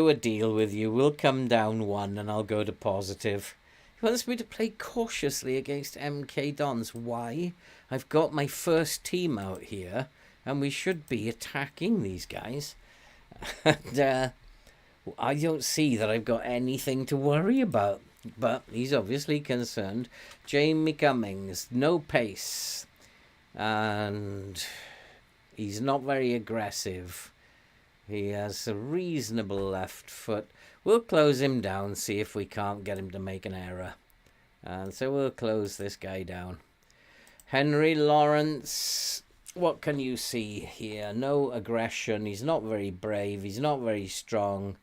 a deal with you. We'll come down 1 and I'll go to positive. He wants me to play cautiously against MK Dons. Why? I've got my first team out here and we should be attacking these guys. And I don't see that I've got anything to worry about. But he's obviously concerned. Jamie Cummings, no pace. And he's not very aggressive. He has a reasonable left foot. We'll close him down, see if we can't get him to make an error. And so we'll close this guy down. Henry Lawrence, what can you see here? No aggression. He's not very brave. He's not very strong.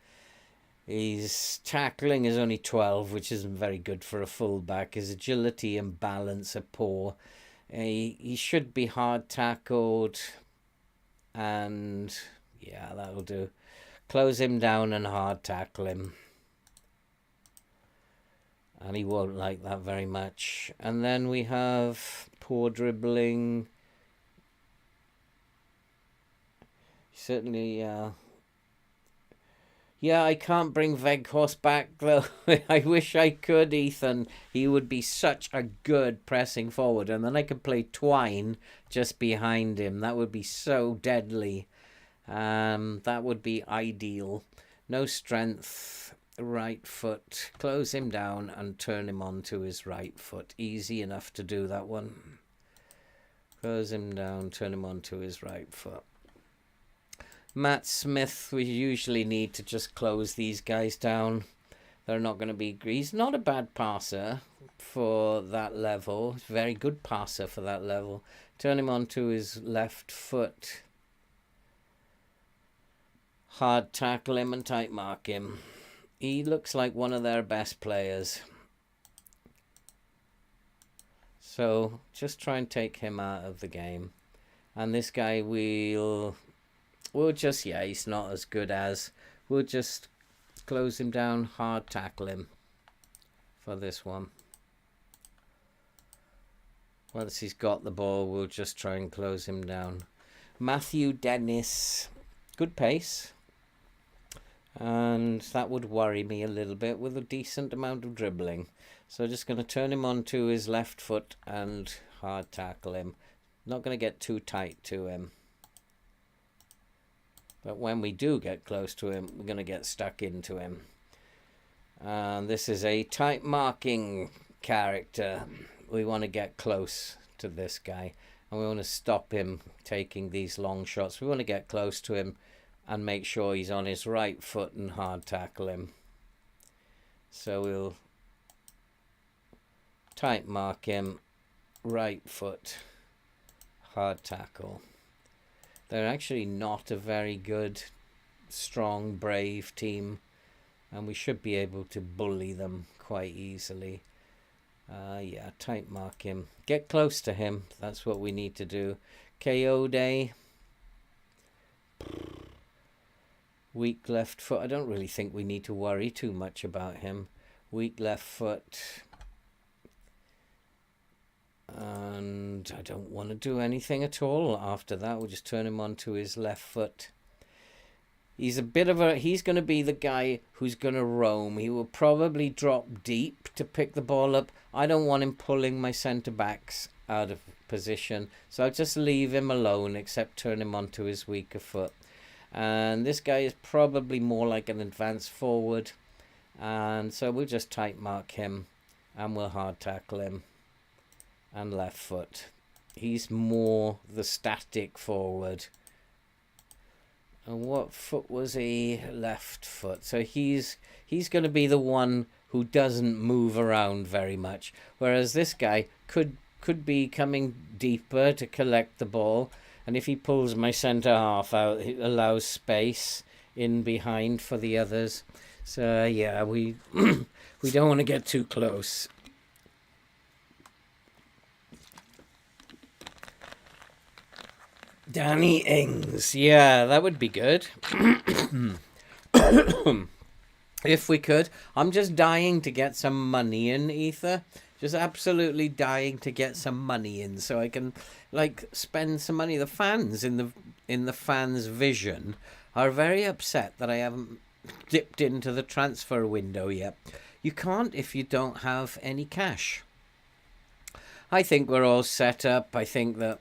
His tackling is only 12, which isn't very good for a fullback. His agility and balance are poor. He should be hard tackled. And yeah, that'll do. Close him down and hard tackle him. And he won't like that very much. And then we have poor dribbling. Certainly, yeah, I can't bring Veghorst back, though. I wish I could, Ethan. He would be such a good pressing forward. And then I could play Twine just behind him. That would be so deadly. That would be ideal. No strength. Right foot. Close him down and turn him on to his right foot. Easy enough to do that one. Close him down, turn him on to his right foot. Matt Smith, we usually need to just close these guys down. They're not going to be... He's not a bad passer for that level. He's a very good passer for that level. Turn him on to his left foot. Hard tackle him and tight mark him. He looks like one of their best players. So just try and take him out of the game. And this guy we'll just, yeah, he's not as good as. We'll just close him down, hard tackle him for this one. Once he's got the ball, we'll just try and close him down. Matthew Dennis, good pace. And that would worry me a little bit with a decent amount of dribbling. So just going to turn him onto his left foot and hard tackle him. Not going to get too tight to him. But when we do get close to him, we're going to get stuck into him. And this is a tight marking character. We want to get close to this guy. And we want to stop him taking these long shots. We want to get close to him and make sure he's on his right foot and hard tackle him. So we'll tight mark him, right foot, hard tackle. They're actually not a very good, strong, brave team, and we should be able to bully them quite easily. Yeah, tight mark him. Get close to him. That's what we need to do. KO day. Weak left foot. I don't really think we need to worry too much about him. Weak left foot. And I don't want to do anything at all after that. We'll just turn him onto his left foot. He's a bit of a... He's going to be the guy who's going to roam. He will probably drop deep to pick the ball up. I don't want him pulling my centre-backs out of position. So I'll just leave him alone, except turn him onto his weaker foot. And this guy is probably more like an advanced forward. And so we'll just tight mark him. And we'll hard tackle him. And left foot. He's more the static forward. And what foot was he? Left foot. So he's going to be the one who doesn't move around very much, whereas this guy could be coming deeper to collect the ball, and if he pulls my centre half out, it allows space in behind for the others. So yeah, we we don't want to get too close. Danny Ings, yeah, that would be good. If we could. I'm just dying to get some money in, Ether. Just absolutely dying to get some money in so I can like spend some money. The fans in the fans' vision are very upset that I haven't dipped into the transfer window yet. You can't if you don't have any cash. I think we're all set up. I think that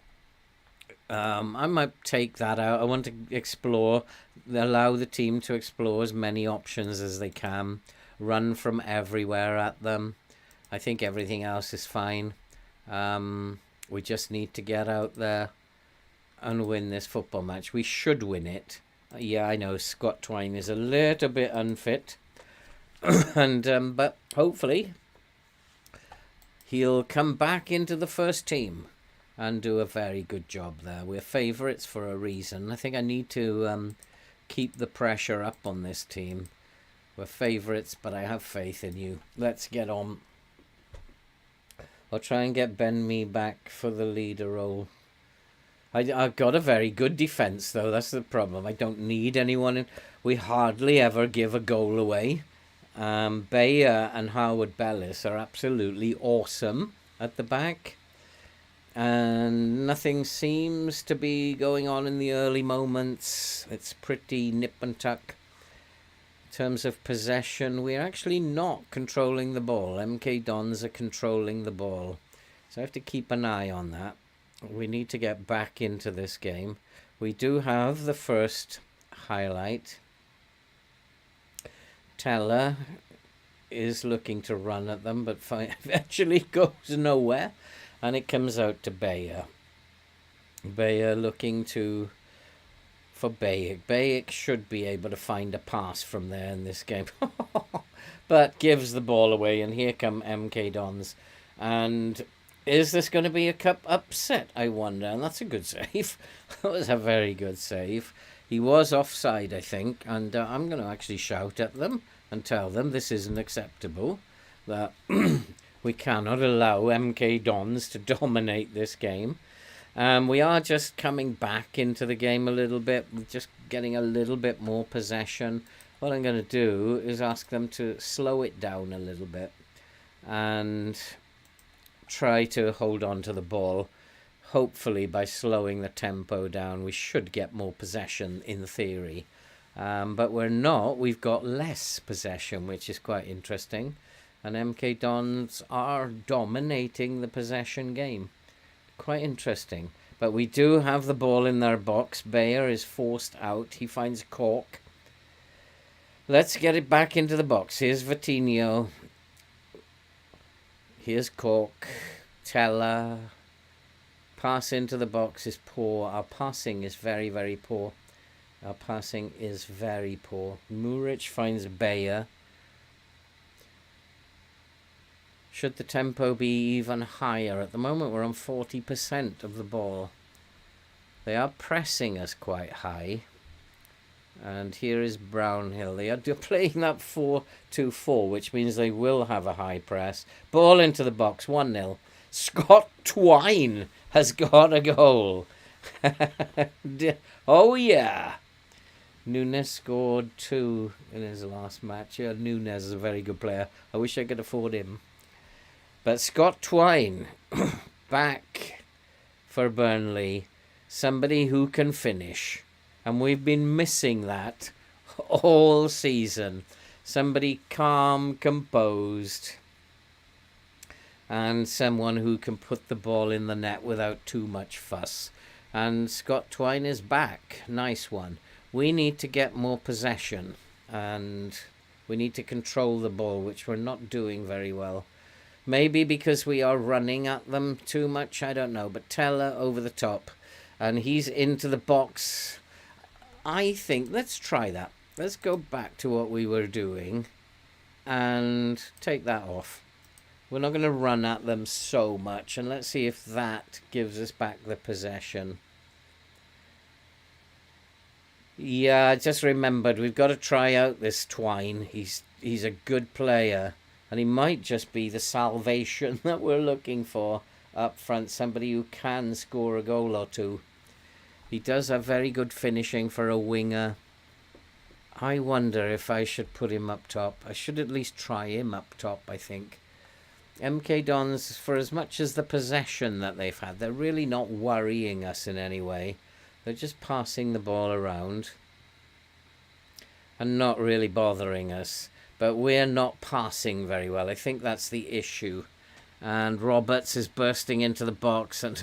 I might take that out. I want to explore, allow the team to explore as many options as they can, run from everywhere at them. I think everything else is fine. We just need to get out there and win this football match. We should win it. Yeah, I know Scott Twine is a little bit unfit, and but hopefully he'll come back into the first team and do a very good job there. We're favourites for a reason. I think I need to keep the pressure up on this team. We're favourites, but I have faith in you. Let's get on. I'll try and get Ben Mee back for the leader role. I've got a very good defence, though. That's the problem. I don't need anyone in. We hardly ever give a goal away. Bayer and Howard Bellis are absolutely awesome at the back. And nothing seems to be going on in the early moments. It's pretty nip and tuck. In terms of possession, we're actually not controlling the ball. MK Dons are controlling the ball. So I have to keep an eye on that. We need to get back into this game. We do have the first highlight. Teller is looking to run at them, but eventually goes nowhere. And it comes out to Bayer. Bayer looking for Bayek. Bayek should be able to find a pass from there in this game. But gives the ball away, and here come MK Dons. And is this going to be a cup upset, I wonder? And that's a good save. That was a very good save. He was offside, I think, and I'm going to actually shout at them and tell them this isn't acceptable. That we cannot allow MK Dons to dominate this game. We are just coming back into the game a little bit. We're just getting a little bit more possession. What I'm going to do is ask them to slow it down a little bit and try to hold on to the ball. Hopefully by slowing the tempo down, we should get more possession in theory. But we're not. We've got less possession, which is quite interesting. And MK Dons are dominating the possession game. Quite interesting. But we do have the ball in their box. Bayer is forced out. He finds Cork. Let's get it back into the box. Here's Vitinho. Here's Cork. Teller. Pass into the box is poor. Our passing is very, very poor. Our passing is very poor. Muric finds Bayer. Should the tempo be even higher? At the moment we're on 40% of the ball. They are pressing us quite high. And here is Brownhill. They are playing that 4-2-4, which means they will have a high press. Ball into the box, 1-0. Scott Twine has got a goal. Oh yeah. Nunes scored 2 in his last match. Yeah, Nunes is a very good player. I wish I could afford him. But Scott Twine, back for Burnley. Somebody who can finish. And we've been missing that all season. Somebody calm, composed. And someone who can put the ball in the net without too much fuss. And Scott Twine is back. Nice one. We need to get more possession. And we need to control the ball, which we're not doing very well. Maybe because we are running at them too much, I don't know. But Teller over the top. And he's into the box. I think let's try that. Let's go back to what we were doing and take that off. We're not going to run at them so much, and let's see if that gives us back the possession. Yeah, I just remembered we've got to try out this Twine. He's a good player, and he might just be the salvation that we're looking for up front. Somebody who can score a goal or two. He does have very good finishing for a winger. I wonder if I should put him up top. I should at least try him up top, I think. MK Dons, for as much as the possession that they've had, they're really not worrying us in any way. They're just passing the ball around and not really bothering us. But we're not passing very well. I think that's the issue. And Roberts is bursting into the box, and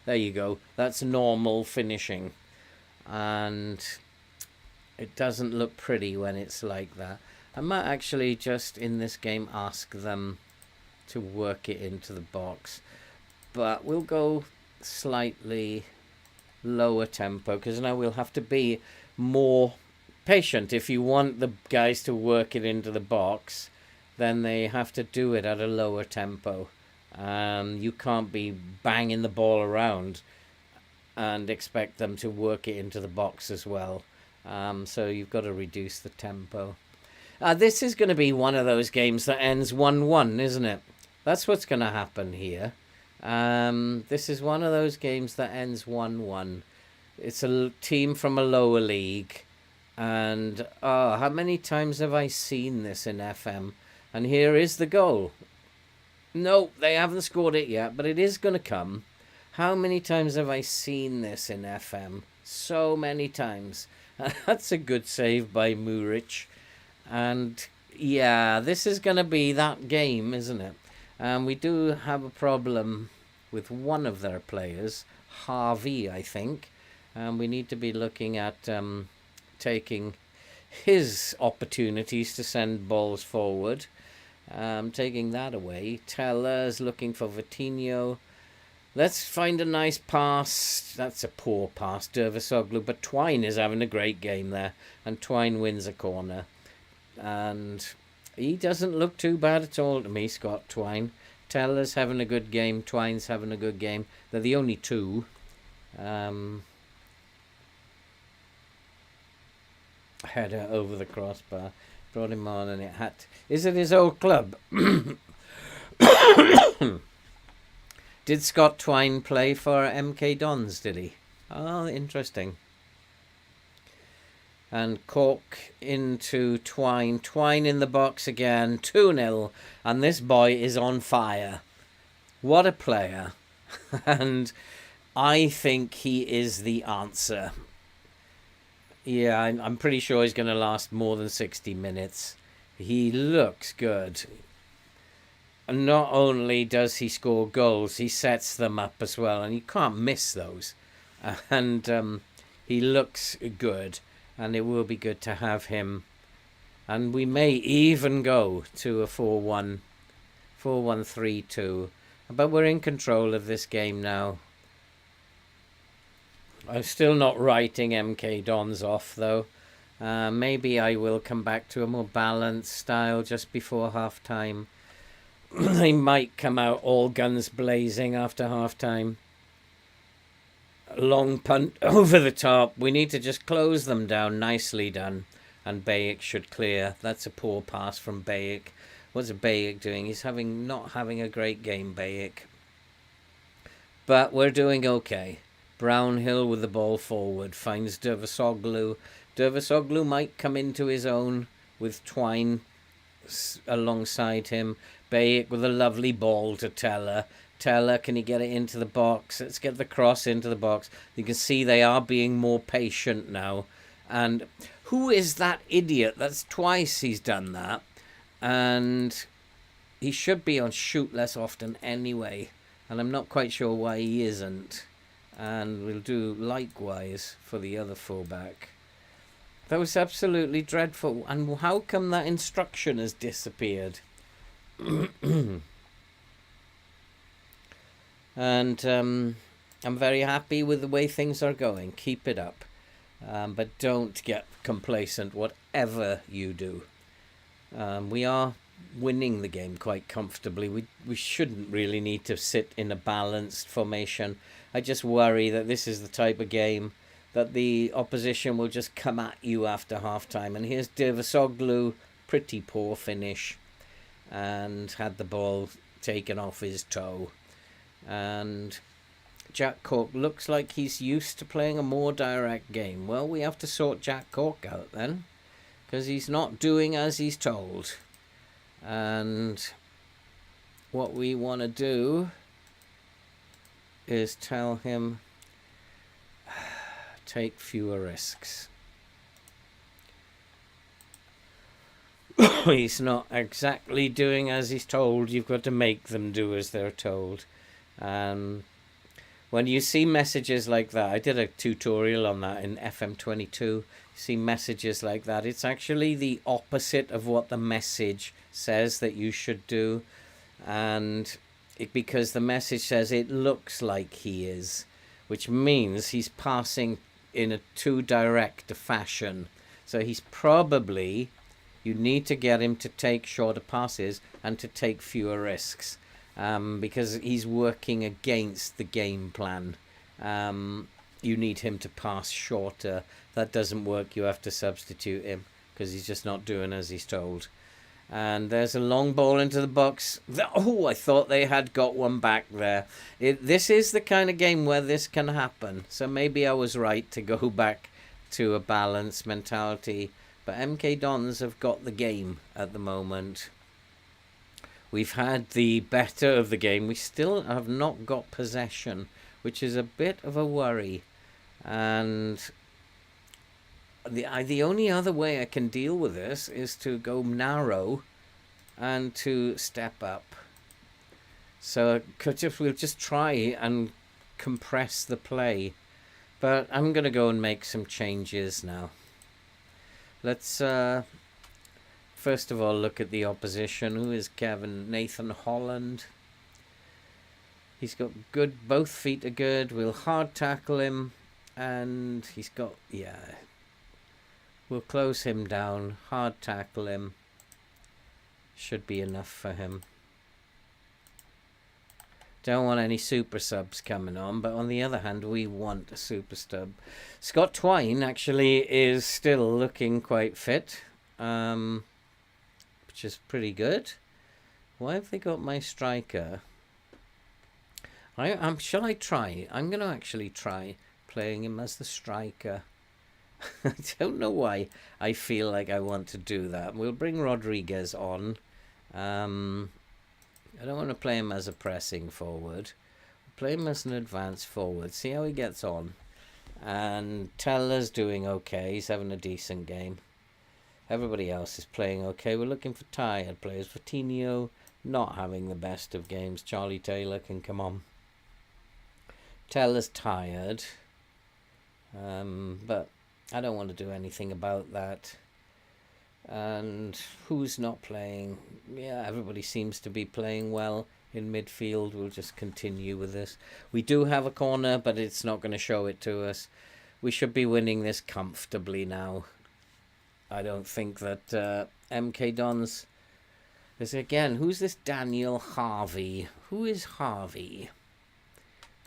there you go. That's normal finishing. And it doesn't look pretty when it's like that. I might actually just, in this game, ask them to work it into the box. But we'll go slightly lower tempo, because now we'll have to be more patient. If you want the guys to work it into the box, then they have to do it at a lower tempo. You can't be banging the ball around and expect them to work it into the box as well. So you've got to reduce the tempo. This is going to be one of those games that ends 1-1, isn't it? That's what's going to happen here. This is one of those games that ends 1-1. It's a team from a lower league. And how many times have I seen this in FM? And here is the goal. No, they haven't scored it yet, but it is going to come. How many times have I seen this in FM? So many times. That's a good save by Muric. And yeah, this is going to be that game, isn't it? We do have a problem with one of their players, Harvey, I think. We need to be looking at taking his opportunities to send balls forward. Taking that away. Teller's looking for Vitinho. Let's find a nice pass. That's a poor pass, Dervisoglu. But Twine is having a great game there. And Twine wins a corner. And he doesn't look too bad at all to me, Scott Twine. Teller's having a good game. Twine's having a good game. They're the only two. Header over the crossbar. Brought him on and it had... Is it his old club? Did Scott Twine play for MK Dons, did he? Oh, interesting. And Cork into Twine. Twine in the box again. 2-0. And this boy is on fire. What a player. And I think he is the answer. Yeah, I'm pretty sure he's going to last more than 60 minutes. He looks good. And not only does he score goals, he sets them up as well. And you can't miss those. And he looks good. And it will be good to have him. And we may even go to a 4-1, 4-1-3-2. But we're in control of this game now. I'm still not writing MK Dons off, though. Maybe I will come back to a more balanced style just before half-time. They might come out all guns blazing after half-time. Long punt over the top. We need to just close them down. Nicely done. And Bayek should clear. That's a poor pass from Bayek. What's Bayek doing? He's not having a great game, Bayek. But we're doing okay. Brownhill with the ball forward. Finds Dervisoglu. Dervisoglu might come into his own with Twine alongside him. Bayek with a lovely ball to Teller. Teller, can he get it into the box? Let's get the cross into the box. You can see they are being more patient now. And who is that idiot? That's twice he's done that. And he should be on shoot less often anyway. And I'm not quite sure why he isn't. And we'll do likewise for the other fullback. That was absolutely dreadful. And how come that instruction has disappeared? And I'm very happy with the way things are going. Keep it up. But don't get complacent, whatever you do. We are winning the game quite comfortably. We shouldn't really need to sit in a balanced formation. I just worry that this is the type of game that the opposition will just come at you after half-time. And here's Dervisoglu, pretty poor finish, and had the ball taken off his toe. And Jack Cork looks like he's used to playing a more direct game. Well, we have to sort Jack Cork out then, because he's not doing as he's told. And what we want to do is tell him take fewer risks. He's not exactly doing as he's told. You've got to make them do as they're told. When you see messages like that, I did a tutorial on that in FM22. You see messages like that, it's actually the opposite of what the message says that you should do. And because the message says it looks like he is, which means he's passing in a too direct a fashion. So he's probably, you need to get him to take shorter passes and to take fewer risks. Because he's working against the game plan. You need him to pass shorter. That doesn't work. You have to substitute him because he's just not doing as he's told. And there's a long ball into the box. Oh, I thought they had got one back there. This is the kind of game where this can happen. So maybe I was right to go back to a balanced mentality. But MK Dons have got the game at the moment. We've had the better of the game. We still have not got possession, which is a bit of a worry. And the only other way I can deal with this is to go narrow and to step up. So we'll just try and compress the play. But I'm going to go and make some changes now. Let's first of all look at the opposition. Who is Nathan Holland. He's got good, both feet are good. We'll hard tackle him. And he's got, yeah. We'll close him down, hard tackle him. Should be enough for him. Don't want any super subs coming on, but on the other hand, we want a super sub. Scott Twine actually is still looking quite fit, which is pretty good. Why have they got my striker? Shall I try? I'm going to actually try playing him as the striker. I don't know why I feel like I want to do that. We'll bring Rodriguez on. I don't want to play him as a pressing forward. Play him as an advanced forward. See how he gets on. And Teller's doing okay. He's having a decent game. Everybody else is playing okay. We're looking for tired players. Coutinho not having the best of games. Charlie Taylor can come on. Teller's tired. But I don't want to do anything about that. And who's not playing? Yeah, everybody seems to be playing well in midfield. We'll just continue with this. We do have a corner, but it's not going to show it to us. We should be winning this comfortably now. I don't think that MK Dons is again. Who's this Daniel Harvey? Who is Harvey?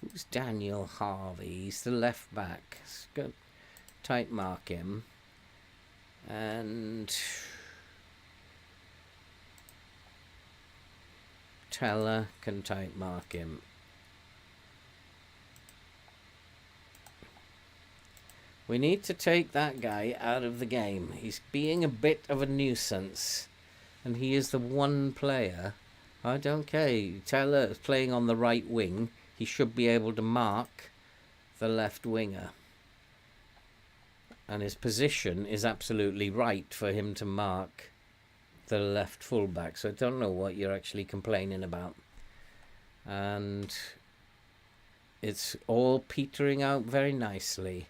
Who's Daniel Harvey? He's the left back. Let's go tight mark him. And Teller can tight mark him. We need to take that guy out of the game. He's being a bit of a nuisance. And he is the one player. I don't care. Teller is playing on the right wing. He should be able to mark the left winger. And his position is absolutely right for him to mark the left fullback. So I don't know what you're actually complaining about. And it's all petering out very nicely.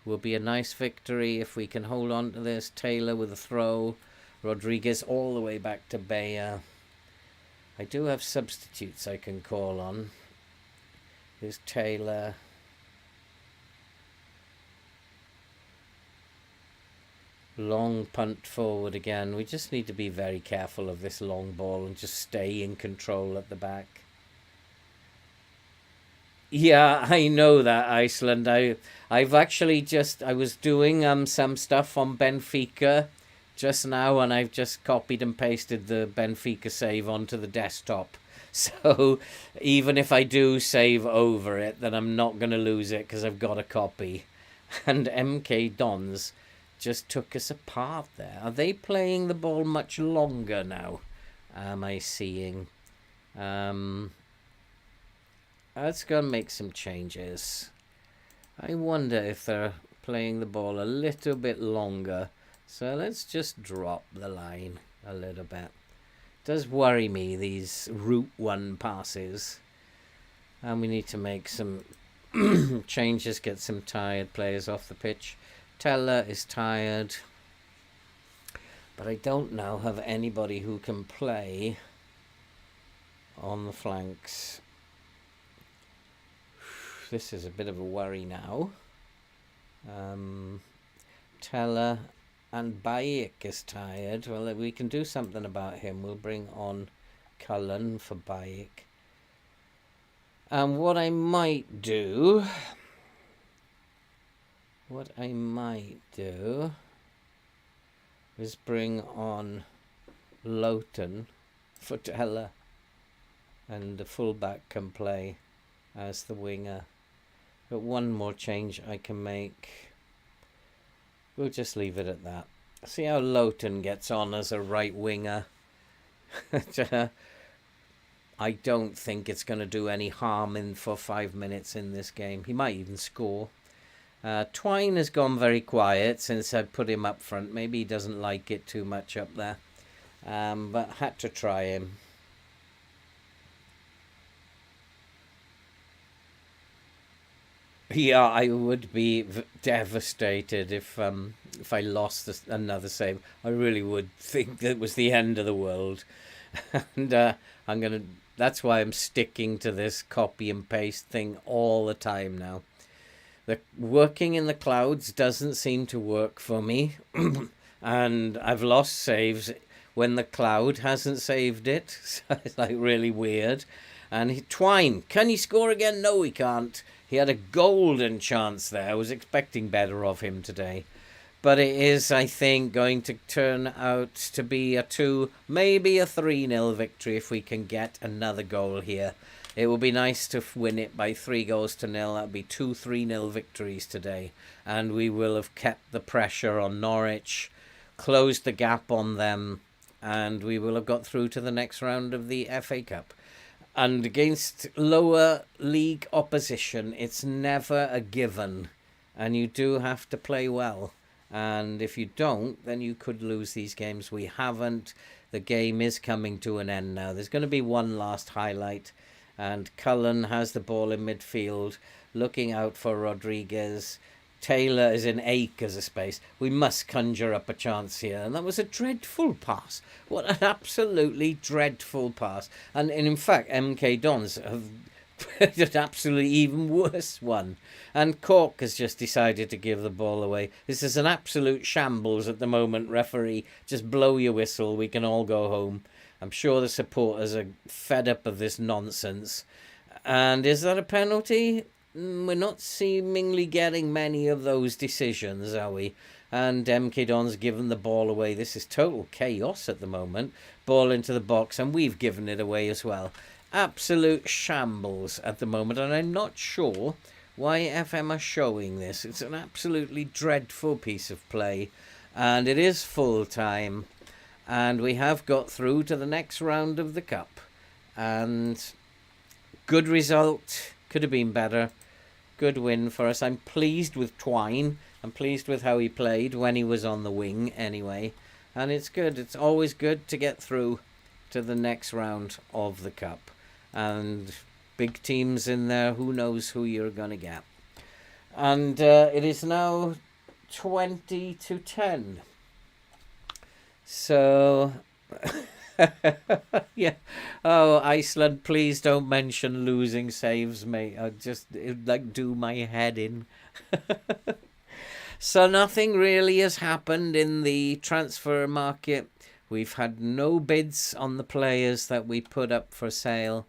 Will be a nice victory if we can hold on to this. Taylor with a throw. Rodriguez all the way back to Bayer. I do have substitutes I can call on. Here's Taylor. Long punt forward again. We just need to be very careful of this long ball and just stay in control at the back. Yeah, I know that, Iceland. I've actually just I was doing some stuff on Benfica just now, and I've just copied and pasted the Benfica save onto the desktop. So even if I do save over it, then I'm not going to lose it because I've got a copy. And MK Dons just took us apart there. Are they playing the ball much longer now? Am I seeing? Let's go and make some changes. I wonder if they're playing the ball a little bit longer. So let's just drop the line a little bit. It does worry me, these route one passes. And we need to make some changes, get some tired players off the pitch. Teller is tired. But I don't now have anybody who can play on the flanks. This is a bit of a worry now. Teller and Bayek is tired. Well, we can do something about him. We'll bring on Cullen for Bayek. And what I might do is bring on Lowton for Teller, and the fullback can play as the winger. But one more change I can make. We'll just leave it at that. See how Lowton gets on as a right winger. I don't think it's going to do any harm for 5 minutes in this game. He might even score. Twine has gone very quiet since I put him up front. Maybe he doesn't like it too much up there. But had to try him. Yeah, I would be devastated if I lost another save. I really would think that was the end of the world. And that's why I'm sticking to this copy and paste thing all the time now. The working in the clouds doesn't seem to work for me. And I've lost saves when the cloud hasn't saved it. So it's like really weird. And Twine, can he score again? No, he can't. He had a golden chance there. I was expecting better of him today. But it is, I think, going to turn out to be a 2, maybe a 3-0 victory if we can get another goal here. It will be nice to win it by 3-0. That would be 2 3-0 victories today. And we will have kept the pressure on Norwich, closed the gap on them, and we will have got through to the next round of the FA Cup. And against lower league opposition, it's never a given. And you do have to play well. And if you don't, then you could lose these games. We haven't. The game is coming to an end now. There's going to be one last highlight. And Cullen has the ball in midfield, looking out for Rodriguez. Taylor is in ache as a space. We must conjure up a chance here. And that was a dreadful pass. What an absolutely dreadful pass. And in fact, MK Dons have played an absolutely even worse one. And Cork has just decided to give the ball away. This is an absolute shambles at the moment, referee. Just blow your whistle. We can all go home. I'm sure the supporters are fed up of this nonsense. And is that a penalty? We're not seemingly getting many of those decisions, are we? And MK Don's given the ball away. This is total chaos at the moment. Ball into the box, and we've given it away as well. Absolute shambles at the moment, and I'm not sure why FM are showing this. It's an absolutely dreadful piece of play, and it is full time, and we have got through to the next round of the Cup. And good result. Could have been better. Good win for us. I'm pleased with Twine. I'm pleased with how he played when he was on the wing anyway. And it's good. It's always good to get through to the next round of the Cup. And big teams in there, who knows who you're going to get. And it is now 20-10. So... yeah. Oh, Iceland, please don't mention losing saves, mate. It'd do my head in. So nothing really has happened in the transfer market. We've had no bids on the players that we put up for sale.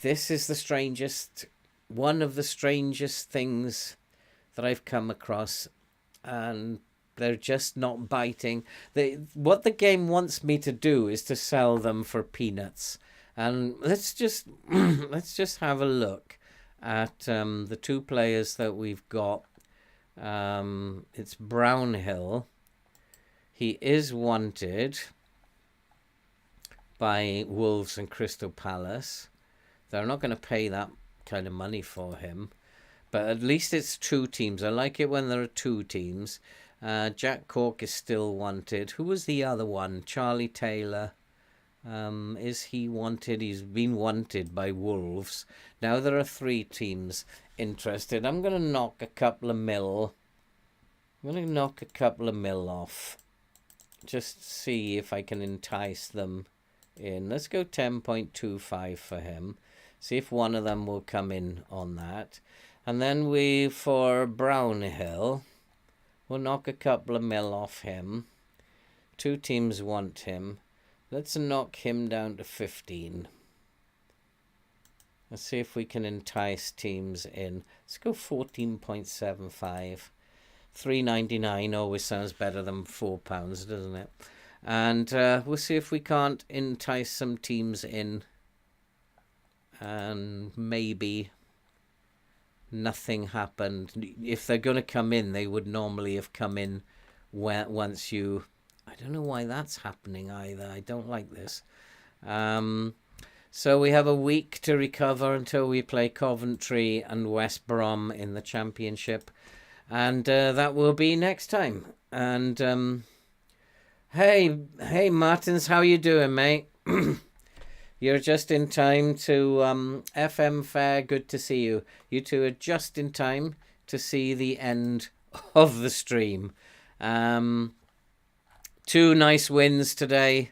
This is the strangest, one of the strangest things that I've come across, and they're just not biting. What the game wants me to do is to sell them for peanuts. And let's just let's just have a look at the two players that we've got. It's Brownhill. He is wanted by Wolves and Crystal Palace. They're not going to pay that kind of money for him. But at least it's two teams. I like it when there are two teams. Jack Cork is still wanted. Who was the other one? Charlie Taylor. Is he wanted? He's been wanted by Wolves. Now there are three teams interested. I'm going to knock a couple of mil. I'm going to knock a couple of mil off. Just see if I can entice them in. Let's go 10.25 for him. See if one of them will come in on that. And then for Brownhill, we'll knock a couple of mil off him. Two teams want him. Let's knock him down to 15. Let's see if we can entice teams in. Let's go 14.75. $3.99 always sounds better than £4, doesn't it? And we'll see if we can't entice some teams in. And maybe nothing happened. If they're going to come in, they would normally have come in once you... I don't know why that's happening either. I don't like this. So we have a week to recover until we play Coventry and West Brom in the Championship. And that will be next time. And hey Martins, how you doing, mate? You're just in time to FM Fair. Good to see you. You two are just in time to see the end of the stream. Two nice wins today.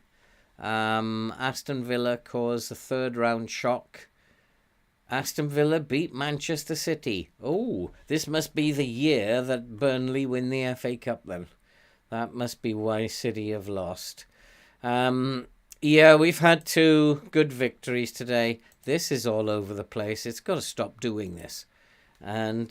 Aston Villa caused the third round shock. Aston Villa beat Manchester City. Oh, this must be the year that Burnley win the FA Cup then. That must be why City have lost. Yeah, we've had two good victories today. This is all over the place. It's got to stop doing this. And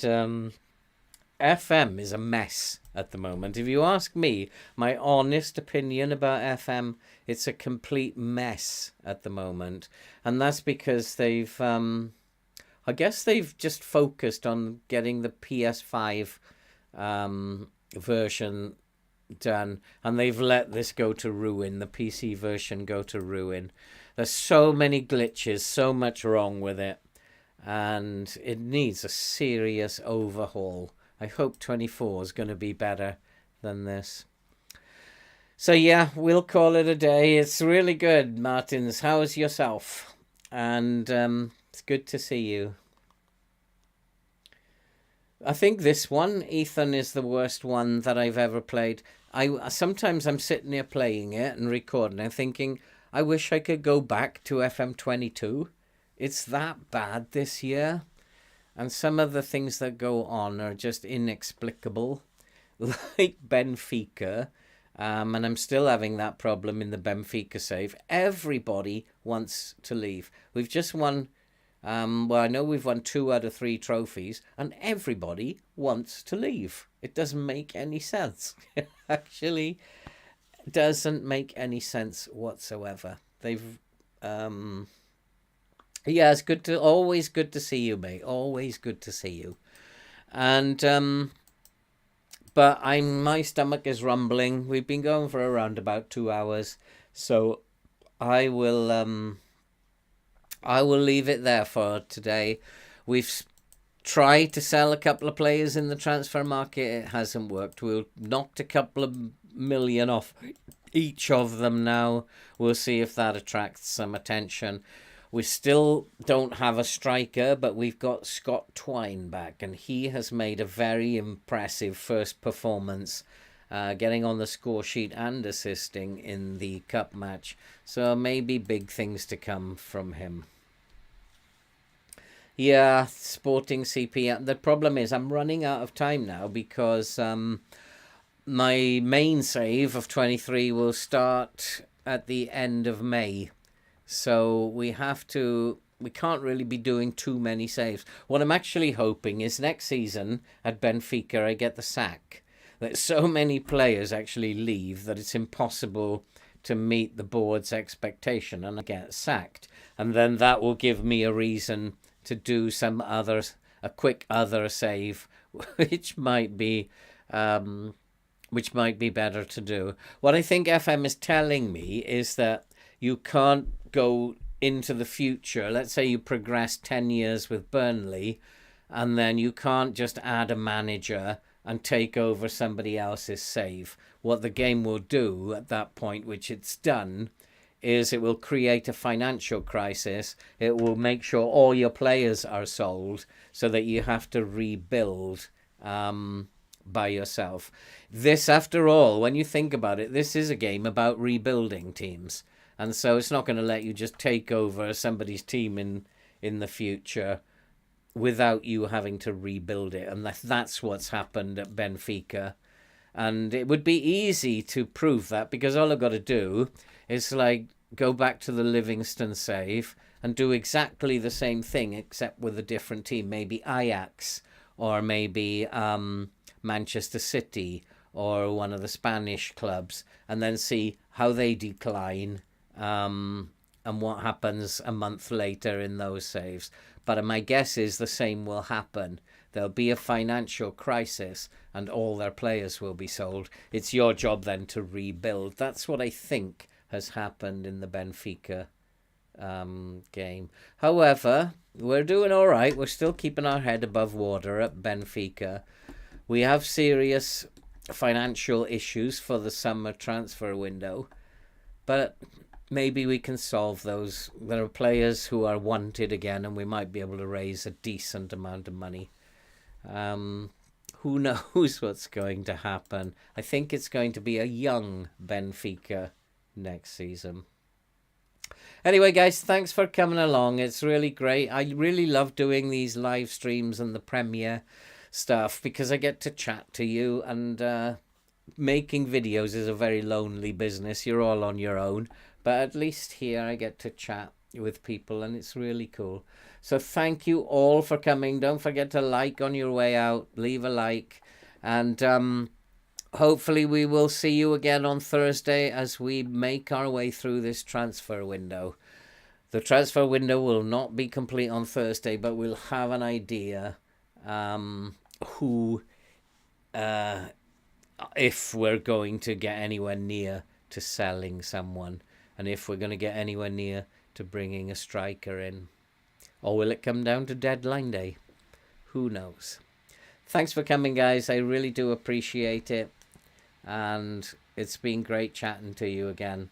FM is a mess at the moment. If you ask me, my honest opinion about FM, it's a complete mess at the moment. And that's because they've, I guess they've just focused on getting the PS5 version done, and they've let this go to ruin, the PC version go to ruin. There's so many glitches, so much wrong with it, and it needs a serious overhaul. I hope 24 is going to be better than this. So yeah, we'll call it a day. It's really good, Martins. How's yourself? And it's good to see you. I think this one, Ethan, is the worst one that I've ever played. Sometimes I'm sitting here playing it and recording and thinking, I wish I could go back to FM22. It's that bad this year. And some of the things that go on are just inexplicable. Like Benfica. And I'm still having that problem in the Benfica save. Everybody wants to leave. We've just won... well, I know we've won 2 out of 3 trophies, and everybody wants to leave. It doesn't make any sense. It actually doesn't make any sense whatsoever. They've, yeah, it's always good to see you, mate. Always good to see you. And, but my stomach is rumbling. We've been going for around about 2 hours, so I will leave it there for today. We've tried to sell a couple of players in the transfer market. It hasn't worked. We've knocked a couple of million off each of them now. We'll see if that attracts some attention. We still don't have a striker, but we've got Scott Twine back, and he has made a very impressive first performance, getting on the score sheet and assisting in the cup match. So maybe big things to come from him. Yeah, Sporting CP. The problem is I'm running out of time now because my main save of 23 will start at the end of May. So we can't really be doing too many saves. What I'm actually hoping is next season at Benfica, I get the sack. That so many players actually leave that it's impossible to meet the board's expectation and I get sacked. And then that will give me a reason to do a quick other save, which might be better to do. What I think FM is telling me is that you can't go into the future. Let's say you progress 10 years with Burnley, and then you can't just add a manager and take over somebody else's save. What the game will do at that point, which it's done, is it will create a financial crisis. It will make sure all your players are sold so that you have to rebuild by yourself. This, after all, when you think about it, this is a game about rebuilding teams. And so it's not going to let you just take over somebody's team in the future without you having to rebuild it. And that's what's happened at Benfica. And it would be easy to prove that because all I've got to do is like go back to the Livingston save and do exactly the same thing except with a different team. Maybe Ajax or maybe Manchester City or one of the Spanish clubs, and then see how they decline and what happens a month later in those saves. But my guess is the same will happen. There'll be a financial crisis and all their players will be sold. It's your job then to rebuild. That's what I think has happened in the Benfica game. However, we're doing all right. We're still keeping our head above water at Benfica. We have serious financial issues for the summer transfer window, but maybe we can solve those. There are players who are wanted again, and we might be able to raise a decent amount of money. Who knows what's going to happen? I think it's going to be a young Benfica next season. Anyway, guys, thanks for coming along. It's really great. I really love doing these live streams and the premiere stuff because I get to chat to you, and making videos is a very lonely business. You're all on your own, but at least here I get to chat with people and it's really cool. So thank you all for coming. Don't forget to like on your way out. Leave a like, and hopefully we will see you again on Thursday as we make our way through this transfer window. The transfer window will not be complete on Thursday, but we'll have an idea if we're going to get anywhere near to selling someone, and if we're going to get anywhere near to bringing a striker in. Or will it come down to deadline day? Who knows? Thanks for coming, guys. I really do appreciate it. And it's been great chatting to you again.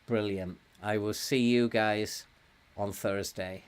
Brilliant. I will see you guys on Thursday.